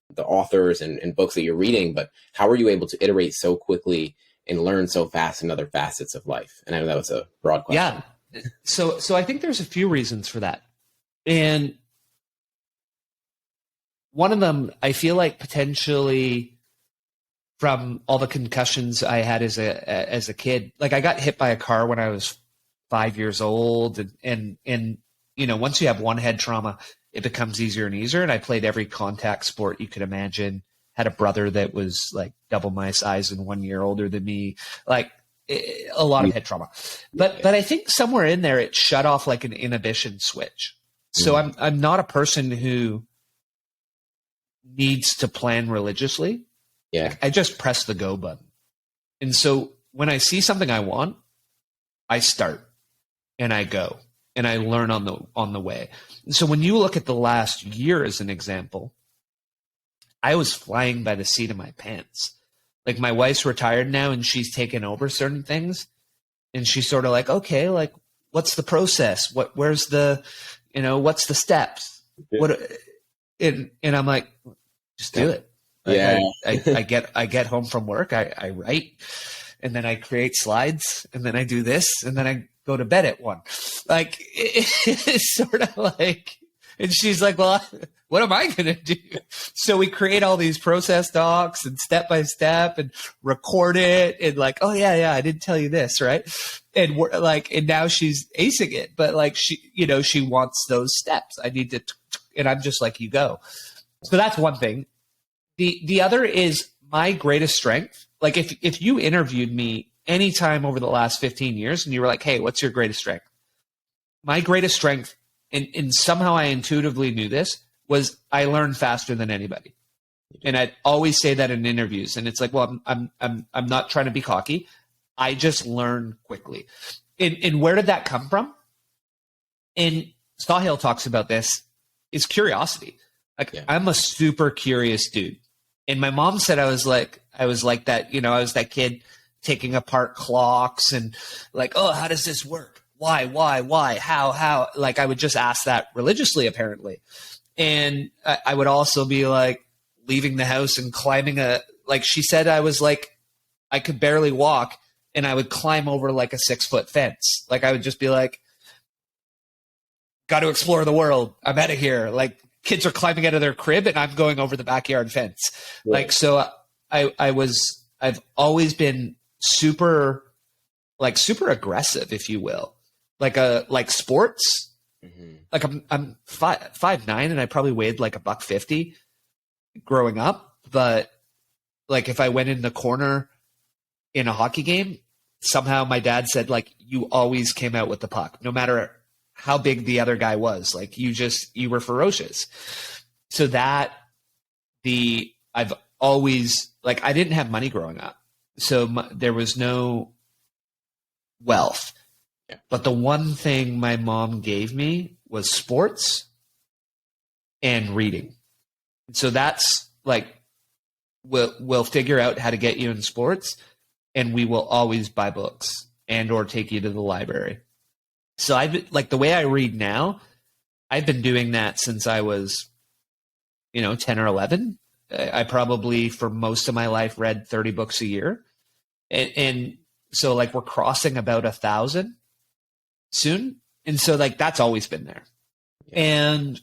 the authors and books that you're reading, but how are you able to iterate so quickly and learn so fast in other facets of life? And I know that was a broad question. Yeah. So I think there's a few reasons for that. And one of them, I feel like potentially from all the concussions I had as a kid, like I got hit by a car when I was 5 years old, and once you have one head trauma, it becomes easier and easier. And I played every contact sport you could imagine. Had a brother that was like double my size and 1 year older than me. Like a lot of head trauma. But I think somewhere in there it shut off like an inhibition switch. So I'm not a person who needs to plan religiously. Yeah. Like, I just press the go button. And so when I see something I want, I start and I go and I learn on the way. And so when you look at the last year as an example, I was flying by the seat of my pants. Like, my wife's retired now and she's taken over certain things. And she's sort of like, okay, like, what's the process? What's the steps? And I'm like, just do it. Yeah. I get home from work. I write, and then I create slides, and then I do this, and then I go to bed at 1. Like, it's sort of like, and she's like, well, what am I going to do? So we create all these process docs and step by step and record it. And like, oh yeah, I didn't tell you this. Right. And we're like, and now she's acing it, but like she wants those steps. I need to, and I'm just like, you go. So that's one thing. The other is my greatest strength. Like, if you interviewed me anytime over the last 15 years and you were like, hey, what's your greatest strength? My greatest strength, and somehow I intuitively knew this, was I learn faster than anybody. And I'd always say that in interviews. And it's like, well, I'm not trying to be cocky. I just learn quickly. And where did that come from? And Sahil talks about this, is curiosity. Like, I'm a super curious dude. And my mom said I was like that, I was that kid taking apart clocks and like, oh, how does this work? Why, how? Like, I would just ask that religiously, apparently. And I would also be like leaving the house and climbing like she said, I was like, I could barely walk and I would climb over like a 6-foot fence. Like, I would just be like, got to explore the world. I'm out of here. Like, kids are climbing out of their crib and I'm going over the backyard fence. Yeah. Like, so I've always been super aggressive, if you will, like sports. Mm-hmm. Like, I'm 5'9" and I probably weighed like $150 growing up. But like, if I went in the corner in a hockey game, somehow my dad said, like, you always came out with the puck, no matter how big the other guy was. Like, you were ferocious. So I've always, like, I didn't have money growing up. So there was no wealth. Yeah. But the one thing my mom gave me was sports and reading. So that's like, we'll figure out how to get you in sports, and we will always buy books and or take you to the library. So like, the way I read now, I've been doing that since I was, 10 or 11. I probably for most of my life read 30 books a year. And so like, we're crossing about 1,000 soon. And so like, that's always been there. Yeah. And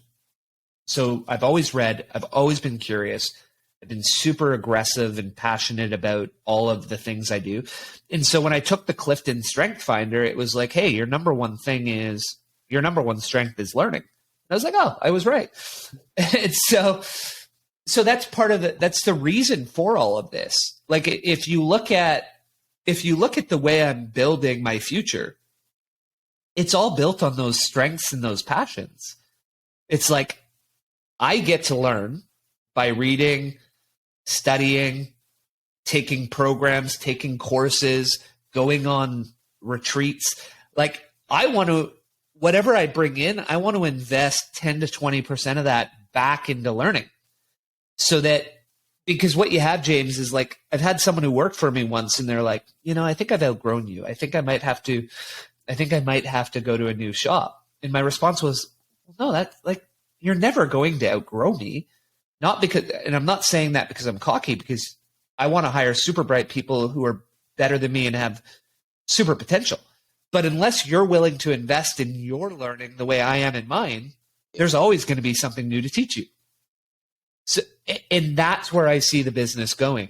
so I've always read, I've always been curious. I've been super aggressive and passionate about all of the things I do. And so when I took the Clifton Strength Finder, it was like, hey, your number one strength is learning. I was like, oh, I was right. And so that's part of that's the reason for all of this. Like, if you look at if you look at the way I'm building my future, it's all built on those strengths and those passions. It's like I get to learn by reading, studying, taking programs, taking courses, going on retreats. Like I want to, whatever I bring in, I want to invest 10 to 20% of that back into learning. So that, because what you have, James, is like, I've had someone who worked for me once and they're like, I think I've outgrown you. I think I might have to go to a new shop. And my response was, no, that's like, you're never going to outgrow me. Not because, and I'm not saying that because I'm cocky, because I want to hire super bright people who are better than me and have super potential. But unless you're willing to invest in your learning the way I am in mine, there's always going to be something new to teach you. So, and that's where I see the business going.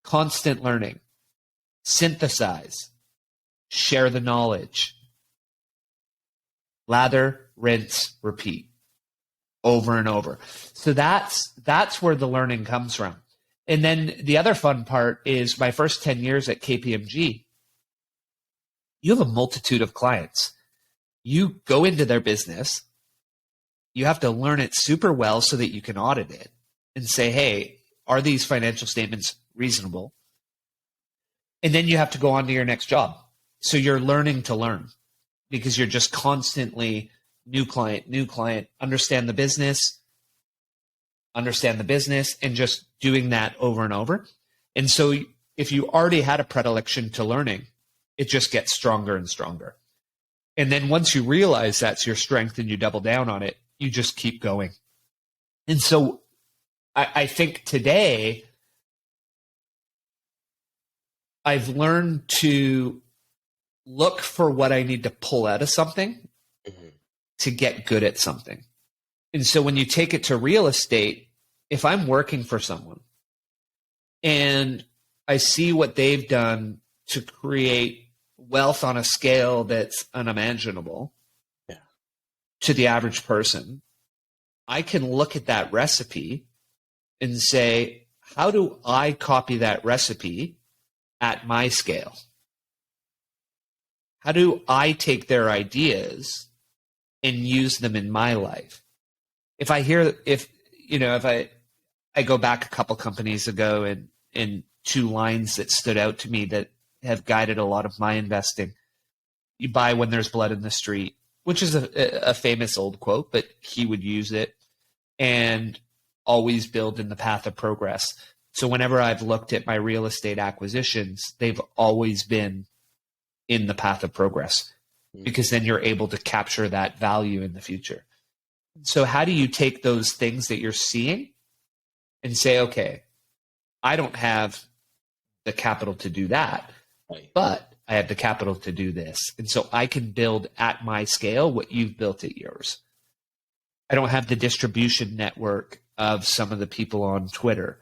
Constant learning, synthesize, share the knowledge, lather, rinse, repeat over and over. So that's where the learning comes from. And then the other fun part is my first 10 years at KPMG, you have a multitude of clients. You go into their business, you have to learn it super well so that you can audit it and say, hey, are these financial statements reasonable? And then you have to go on to your next job. So you're learning to learn because you're just constantly new client, understand the business, and just doing that over and over. And so if you already had a predilection to learning, it just gets stronger and stronger. And then once you realize that's your strength and you double down on it, you just keep going. And so I think today I've learned to look for what I need to pull out of something to get good at something. And so when you take it to real estate, if I'm working for someone and I see what they've done to create wealth on a scale that's unimaginable to the average person, I can look at that recipe and say, how do I copy that recipe at my scale? How do I take their ideas and use them in my life? If I go back a couple companies ago and two lines that stood out to me that have guided a lot of my investing. You buy when there's blood in the street, which is a famous old quote, but he would use it, and always build in the path of progress. So whenever I've looked at my real estate acquisitions, they've always been in the path of progress, because then you're able to capture that value in the future. So how do you take those things that you're seeing and say, okay, I don't have the capital to do that, but I have the capital to do this. And so I can build at my scale what you've built at yours. I don't have the distribution network of some of the people on Twitter,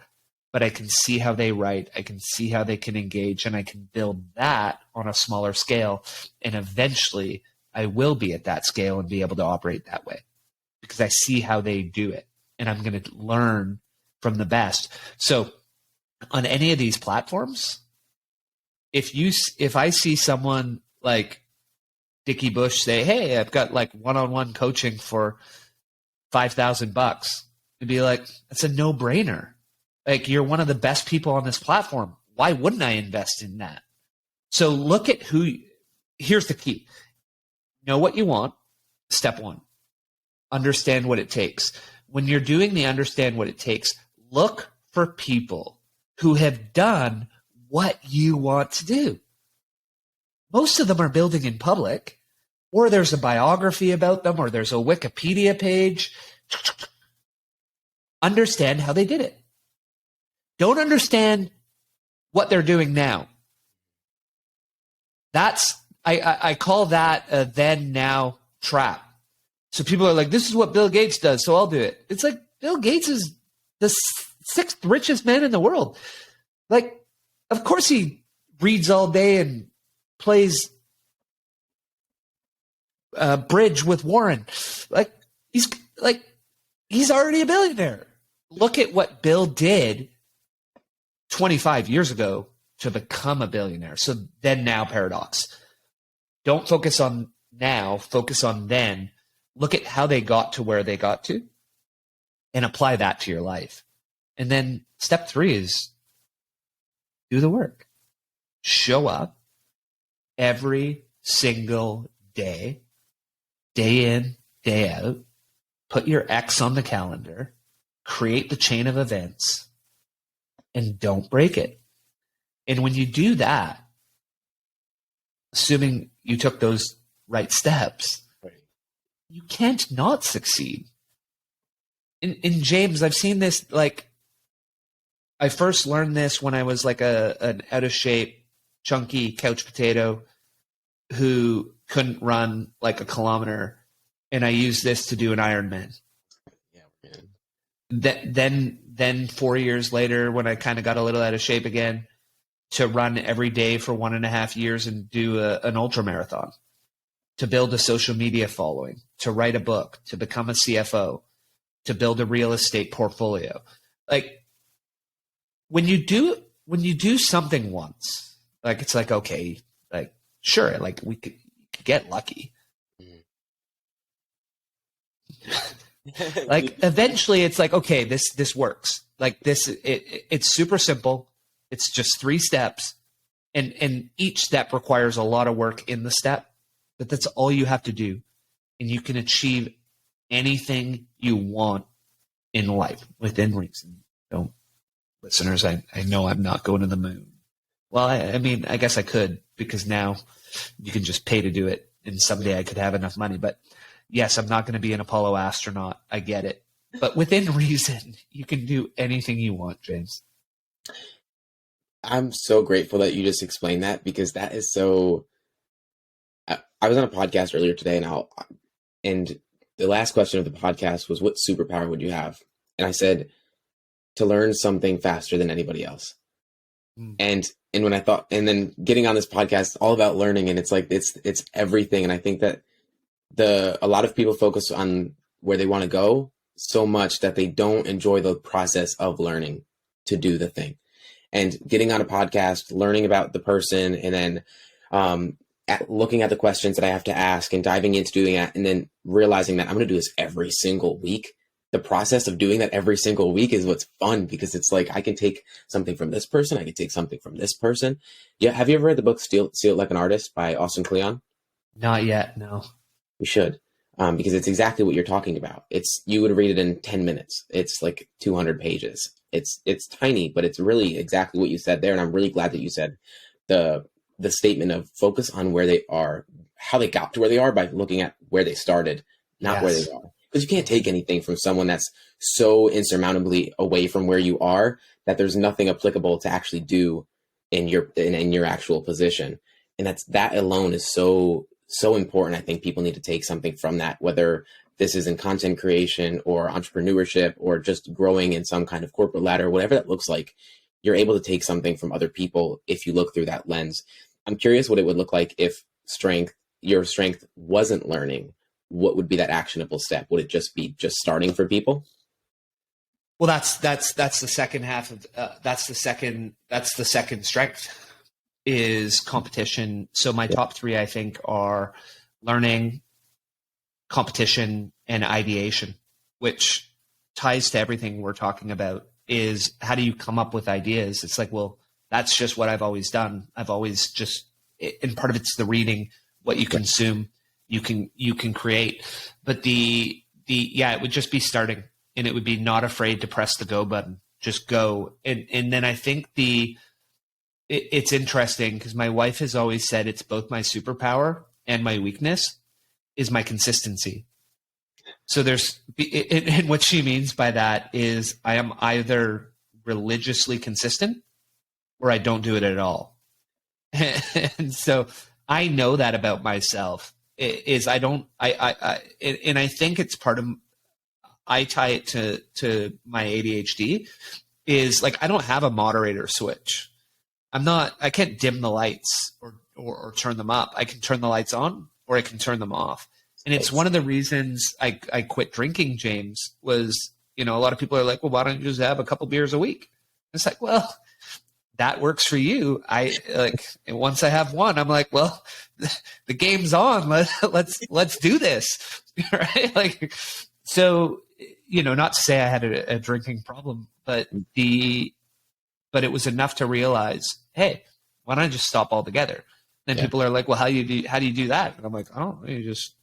but I can see how they write. I can see how they can engage, and I can build that on a smaller scale. And eventually I will be at that scale and be able to operate that way because I see how they do it, and I'm going to learn from the best. So on any of these platforms, if I see someone like Dickie Bush say, hey, I've got like one-on-one coaching for $5,000, it'd be like, that's a no-brainer. Like, you're one of the best people on this platform. Why wouldn't I invest in that? So look at here's the key. Know what you want. Step one, understand what it takes. When you're doing the understand what it takes, look for people who have done what you want to do. Most of them are building in public, or there's a biography about them, or there's a Wikipedia page. Understand how they did it. Don't understand what they're doing now. I call that a then now trap. So people are like, this is what Bill Gates does, so I'll do it. It's like, Bill Gates is the sixth richest man in the world. Like, of course he reads all day and plays bridge with Warren. Like, he's already a billionaire. Look at what Bill did 25 years ago to become a billionaire. So then now paradox. Don't focus on now, focus on then. Look at how they got to where they got to and apply that to your life. And then step 3 is do the work. Show up every single day, day in, day out. Put your X on the calendar, create the chain of events, and don't break it. And when you do that, assuming you took those right steps, you can't not succeed. In James, I've seen this, like, I first learned this when I was like an out of shape, chunky couch potato who couldn't run like a kilometer. And I used this to do an Ironman. Yeah, man. Then 4 years later, when I kind of got a little out of shape again, to run every day for 1.5 years and do an ultra marathon, to build a social media following, to write a book, to become a CFO, to build a real estate portfolio. Like when you do something once, like it's like, okay, like sure, like we could get lucky. Like eventually it's like, okay, this works. Like this, it's super simple. It's just 3 steps, and each step requires a lot of work in the step, but that's all you have to do. And you can achieve anything you want in life within reason. So listeners, I know I'm not going to the moon. Well, I mean, I guess I could, because now you can just pay to do it, and someday I could have enough money. But yes, I'm not going to be an Apollo astronaut. I get it. But within reason, you can do anything you want, James. I'm so grateful that you just explained that, because that is so. I was on a podcast earlier today, and the last question of the podcast was, what superpower would you have? And I said, to learn something faster than anybody else. And when I thought, and then getting on this podcast, all about learning, and it's like, it's everything. And I think that a lot of people focus on where they want to go so much that they don't enjoy the process of learning to do the thing. And getting on a podcast, learning about the person, and then looking at the questions that I have to ask and diving into doing that, and then realizing that I'm going to do this every single week. The process of doing that every single week is what's fun, because it's like, I can take something from this person. I can take something from this person. Yeah. Have you ever read the book Steal It Like an Artist by Austin Kleon? Not yet. No. You should. Because it's exactly what you're talking about. You would read it in 10 minutes. It's like 200 pages. It's tiny, but it's really exactly what you said there. And I'm really glad that you said the statement of focus on where they are, how they got to where they are, by looking at where they started, not where they are. Because you can't take anything from someone that's so insurmountably away from where you are that there's nothing applicable to actually do in your actual position. And that alone is so important. I think people need to take something from that, whether this is in content creation or entrepreneurship or just growing in some kind of corporate ladder, whatever that looks like. You're able to take something from other people if you look through that lens. I'm curious what it would look like if your strength wasn't learning. What would be that actionable step? Would it just be starting for people? Well, that's the second half of that's the second strength is competition. So my top 3, I think, are learning, competition, and ideation, which ties to everything we're talking about. Is how do you come up with ideas? It's like, well, that's just what I've always done. I've always and part of it's the reading, what you consume, you can create. But it would just be starting, and it would be not afraid to press the go button, just go. And then I think it's interesting, because my wife has always said it's both my superpower and my weakness is my consistency. So and what she means by that is I am either religiously consistent or I don't do it at all. And so I know that about myself is I don't, and I think it's part of, I tie it to my ADHD is like, I don't have a moderator switch. I can't dim the lights or turn them up. I can turn the lights on or I can turn them off. And it's one of the reasons I quit drinking, James, was, a lot of people are like, well, why don't you just have a couple beers a week? It's like, well, that works for you. I like, once I have one, I'm like, well, the game's on. Let's do this. Right. Like, so, not to say I had a drinking problem, but it was enough to realize, hey, why don't I just stop altogether? Then people are like, well, how do you do that? And I'm like, I don't know. You just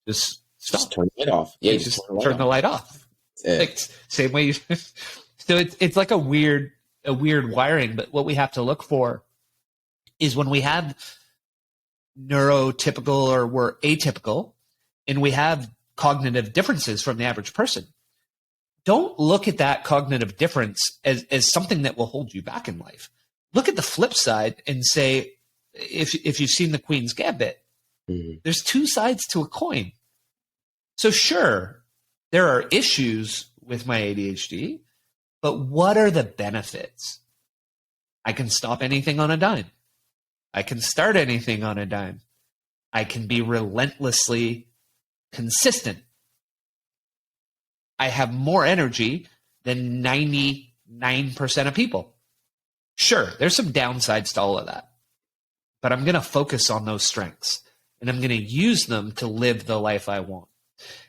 stop. Just turn the light off. Yeah, you just turn the light off. Like, same way you. So it's like a weird wiring. But what we have to look for is when we have neurotypical or we're atypical, and we have cognitive differences from the average person. Don't look at that cognitive difference as something that will hold you back in life. Look at the flip side and say, if you've seen the Queen's Gambit, there's two sides to a coin. So sure, there are issues with my ADHD, but what are the benefits? I can stop anything on a dime. I can start anything on a dime. I can be relentlessly consistent. I have more energy than 99% of people. Sure, there's some downsides to all of that, but I'm going to focus on those strengths, and I'm going to use them to live the life I want.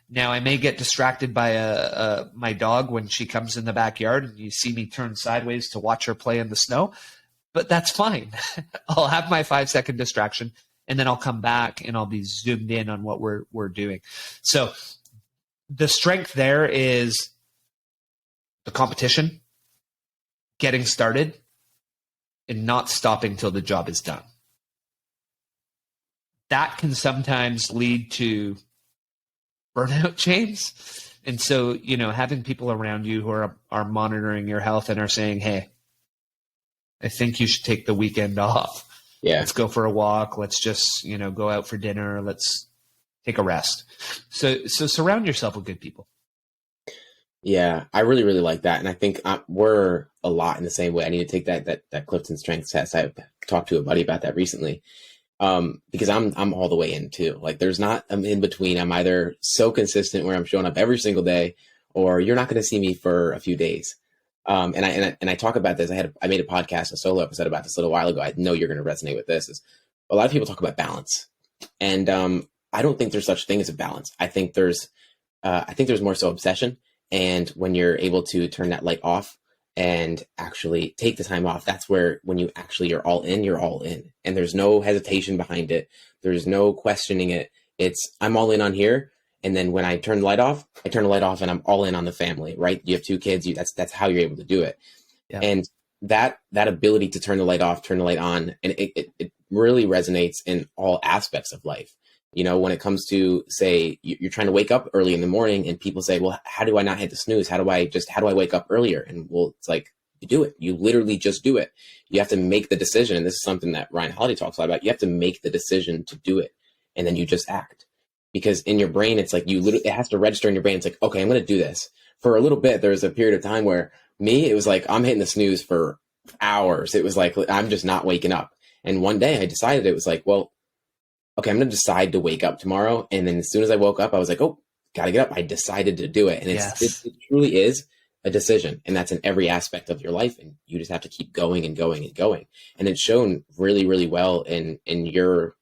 Now, I may get distracted by my dog when she comes in the backyard, and you see me turn sideways to watch her play in the snow, but that's fine. I'll have my 5-second distraction, and then I'll come back and I'll be zoomed in on what we're doing. So the strength there is the competition, getting started, and not stopping till the job is done. That can sometimes lead to burnout, James. And so, having people around you who are monitoring your health and are saying, hey, I think you should take the weekend off. Yeah. Let's go for a walk. Let's just, go out for dinner. Let's take a rest. So surround yourself with good people. Yeah, I really, really like that. And I think we're a lot in the same way. I need to take that Clifton Strengths test. I talked to a buddy about that recently. Because I'm all the way in too. Like there's not an in between. I'm either so consistent where I'm showing up every single day, or you're not going to see me for a few days. And I talk about this. I made a podcast, a solo episode about this a little while ago. I know you're going to resonate with this. Is a lot of people talk about balance, and I don't think there's such thing as a balance. I think there's more so obsession. And when you're able to turn that light off and actually take the time off, that's where when you actually you're all in, and there's no hesitation behind it. There's no questioning it. It's I'm all in on here. And then when I turn the light off, and I'm all in on the family, right? You have 2 kids. That's how you're able to do it. Yeah. And that ability to turn the light off, turn the light on, and it really resonates in all aspects of life. When it comes to, say, you're trying to wake up early in the morning and people say, well, how do I not hit the snooze? How do I wake up earlier? And well, it's like, you do it. You literally just do it. You have to make the decision. And this is something that Ryan Holiday talks a lot about. You have to make the decision to do it. And then you just act. Because in your brain, it's like it has to register in your brain. It's like, okay, I'm going to do this. For a little bit, there was a period of time where it was like, I'm hitting the snooze for hours. It was like, I'm just not waking up. And one day I decided, it was like, well, okay, I'm going to decide to wake up tomorrow. And then as soon as I woke up, I was like, oh, got to get up. I decided to do it. And it truly is a decision. And that's in every aspect of your life. And you just have to keep going and going and going. And it's shown really, really well in your,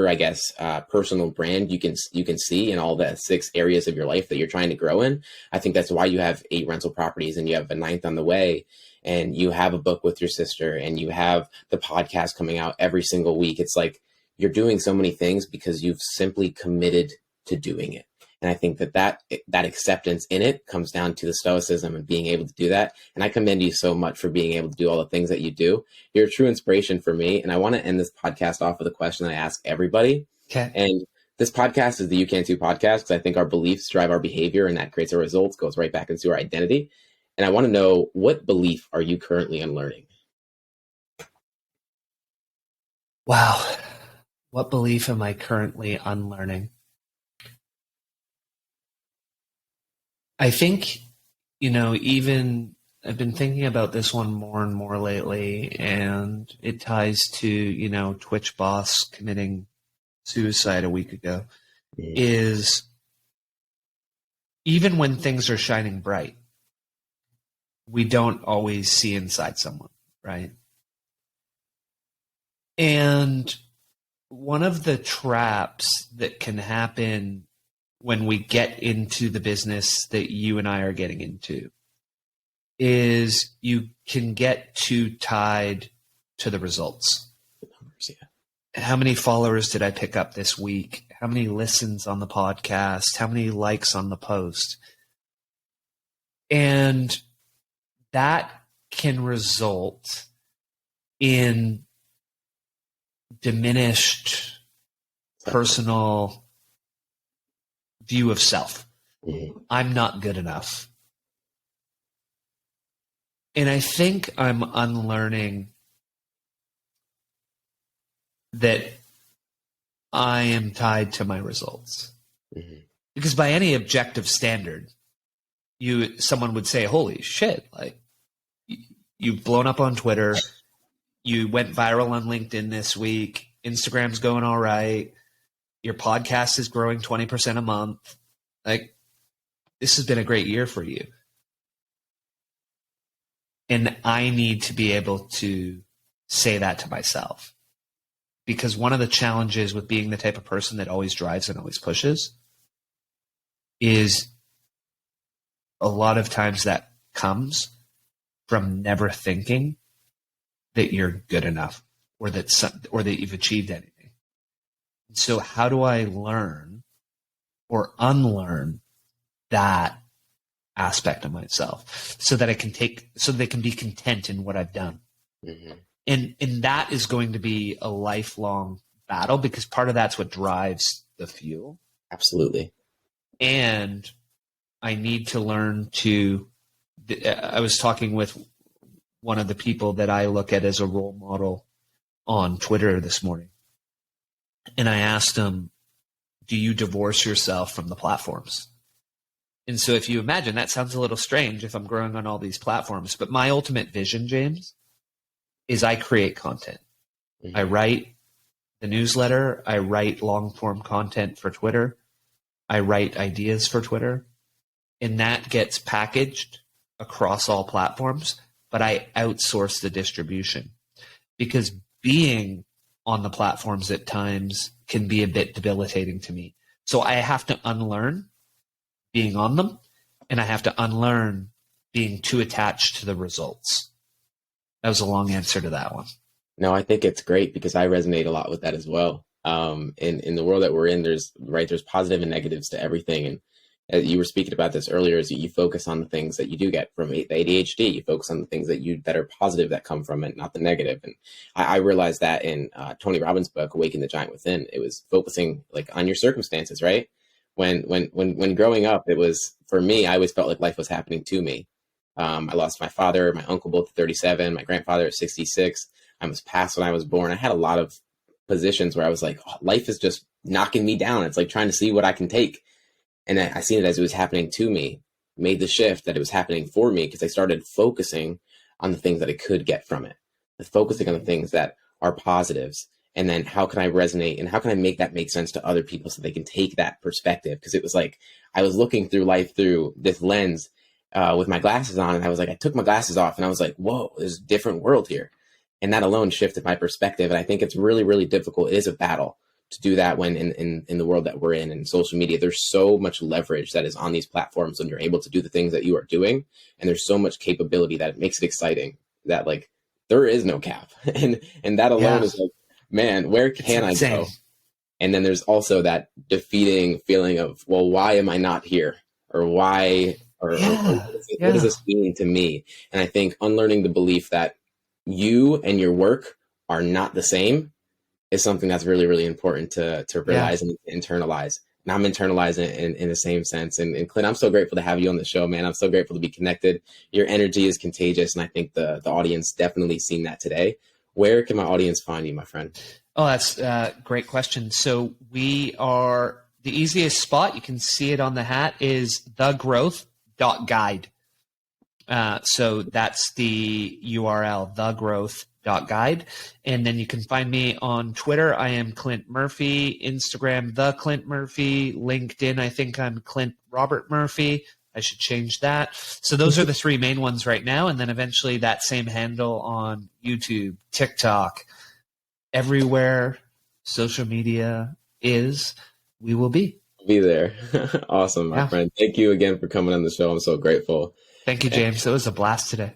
I guess, personal brand. You can see in all the 6 areas of your life that you're trying to grow in. I think that's why you have 8 rental properties and you have a 9th on the way, and you have a book with your sister, and you have the podcast coming out every single week. It's like you're doing so many things because you've simply committed to doing it. And I think that acceptance in it comes down to the stoicism and being able to do that. And I commend you so much for being able to do all the things that you do. You're a true inspiration for me. And I want to end this podcast off with a question that I ask everybody. Okay. And this podcast is the You Can Too podcast, because I think our beliefs drive our behavior, and that creates our results, goes right back into our identity. And I want to know, what belief are you currently unlearning? Wow. What belief am I currently unlearning? I think, even I've been thinking about this one more and more lately, and it ties to, Twitch boss committing suicide a week ago, is even when things are shining bright, we don't always see inside someone, Right. And one of the traps that can happen when we get into the business that you and I are getting into is you can get too tied to the results. How many followers did I pick up this week? How many listens on the podcast? How many likes on the post? And that can result in diminished personal view of self. Mm-hmm. I'm not good enough. And I think I'm unlearning that I am tied to my results. Mm-hmm. Because by any objective standard, someone would say, holy shit, like you've blown up on Twitter, you went viral on LinkedIn this week, Instagram's going all right, your podcast is growing 20% a month. Like, this has been a great year for you. And I need to be able to say that to myself. Because one of the challenges with being the type of person that always drives and always pushes is a lot of times that comes from never thinking that you're good enough or that you've achieved anything. So how do I learn or unlearn that aspect of myself so that they can be content in what I've done? Mm-hmm. And that is going to be a lifelong battle, because part of that's what drives the fuel. Absolutely. And I need to learn to, I was talking with one of the people that I look at as a role model on Twitter this morning. And I asked him, do you divorce yourself from the platforms? And so if you imagine, that sounds a little strange if I'm growing on all these platforms, but my ultimate vision, James, is I create content. Mm-hmm. I write the newsletter. I write long form content for Twitter. I write ideas for Twitter, and that gets packaged across all platforms, but I outsource the distribution, because being on the platforms at times can be a bit debilitating to me. So I have to unlearn being on them, and I have to unlearn being too attached to the results. That was a long answer to that one. No, I think it's great, because I resonate a lot with that as well. In the world that we're in, there's positive and negatives to everything. And you were speaking about this earlier, is you focus on the things that you do get from the ADHD. You focus on the things that are positive that come from it, not the negative. And I realized that in Tony Robbins' book, Awaken the Giant Within, it was focusing like on your circumstances, right? When growing up, it was, for me, I always felt like life was happening to me. I lost my father, my uncle, both at 37, my grandfather at 66. I was passed when I was born. I had a lot of positions where I was like, oh, life is just knocking me down. It's like trying to see what I can take. And I seen it as it was happening to me, made the shift that it was happening for me, because I started focusing on the things that I could get from it, focusing on the things that are positives. And then how can I resonate and how can I make that make sense to other people so they can take that perspective? Because it was like I was looking through life through this lens with my glasses on, and I was like, I took my glasses off and I was like, whoa, there's a different world here. And that alone shifted my perspective. And I think it's really, really difficult. It is a battle to do that when in the world that we're in social media. There's so much leverage that is on these platforms when you're able to do the things that you are doing. And there's so much capability that it makes it exciting, that like there is no cap. And that alone is like, man, where can I go? And then there's also that defeating feeling of, well, why am I not here? Or why, or what does this mean to me? And I think unlearning the belief that you and your work are not the same is something that's really, really important to realize and internalize. And I'm internalizing it in the same sense. And Clint, I'm so grateful to have you on the show, man. I'm so grateful to be connected. Your energy is contagious. And I think the audience definitely seen that today. Where can my audience find you, my friend? Oh, that's a great question. So we are, the easiest spot, you can see it on the hat, is thegrowth.guide. So that's the URL, thegrowth.guide. And then you can find me on Twitter. I am Clint Murphy. Instagram, the Clint Murphy. LinkedIn, I think I'm Clint Robert Murphy. I should change that. So those are the three main ones right now. And then eventually that same handle on YouTube, TikTok, everywhere social media is, we will be. Be there. Awesome, my friend. Thank you again for coming on the show. I'm so grateful. Thank you, James. It was a blast today.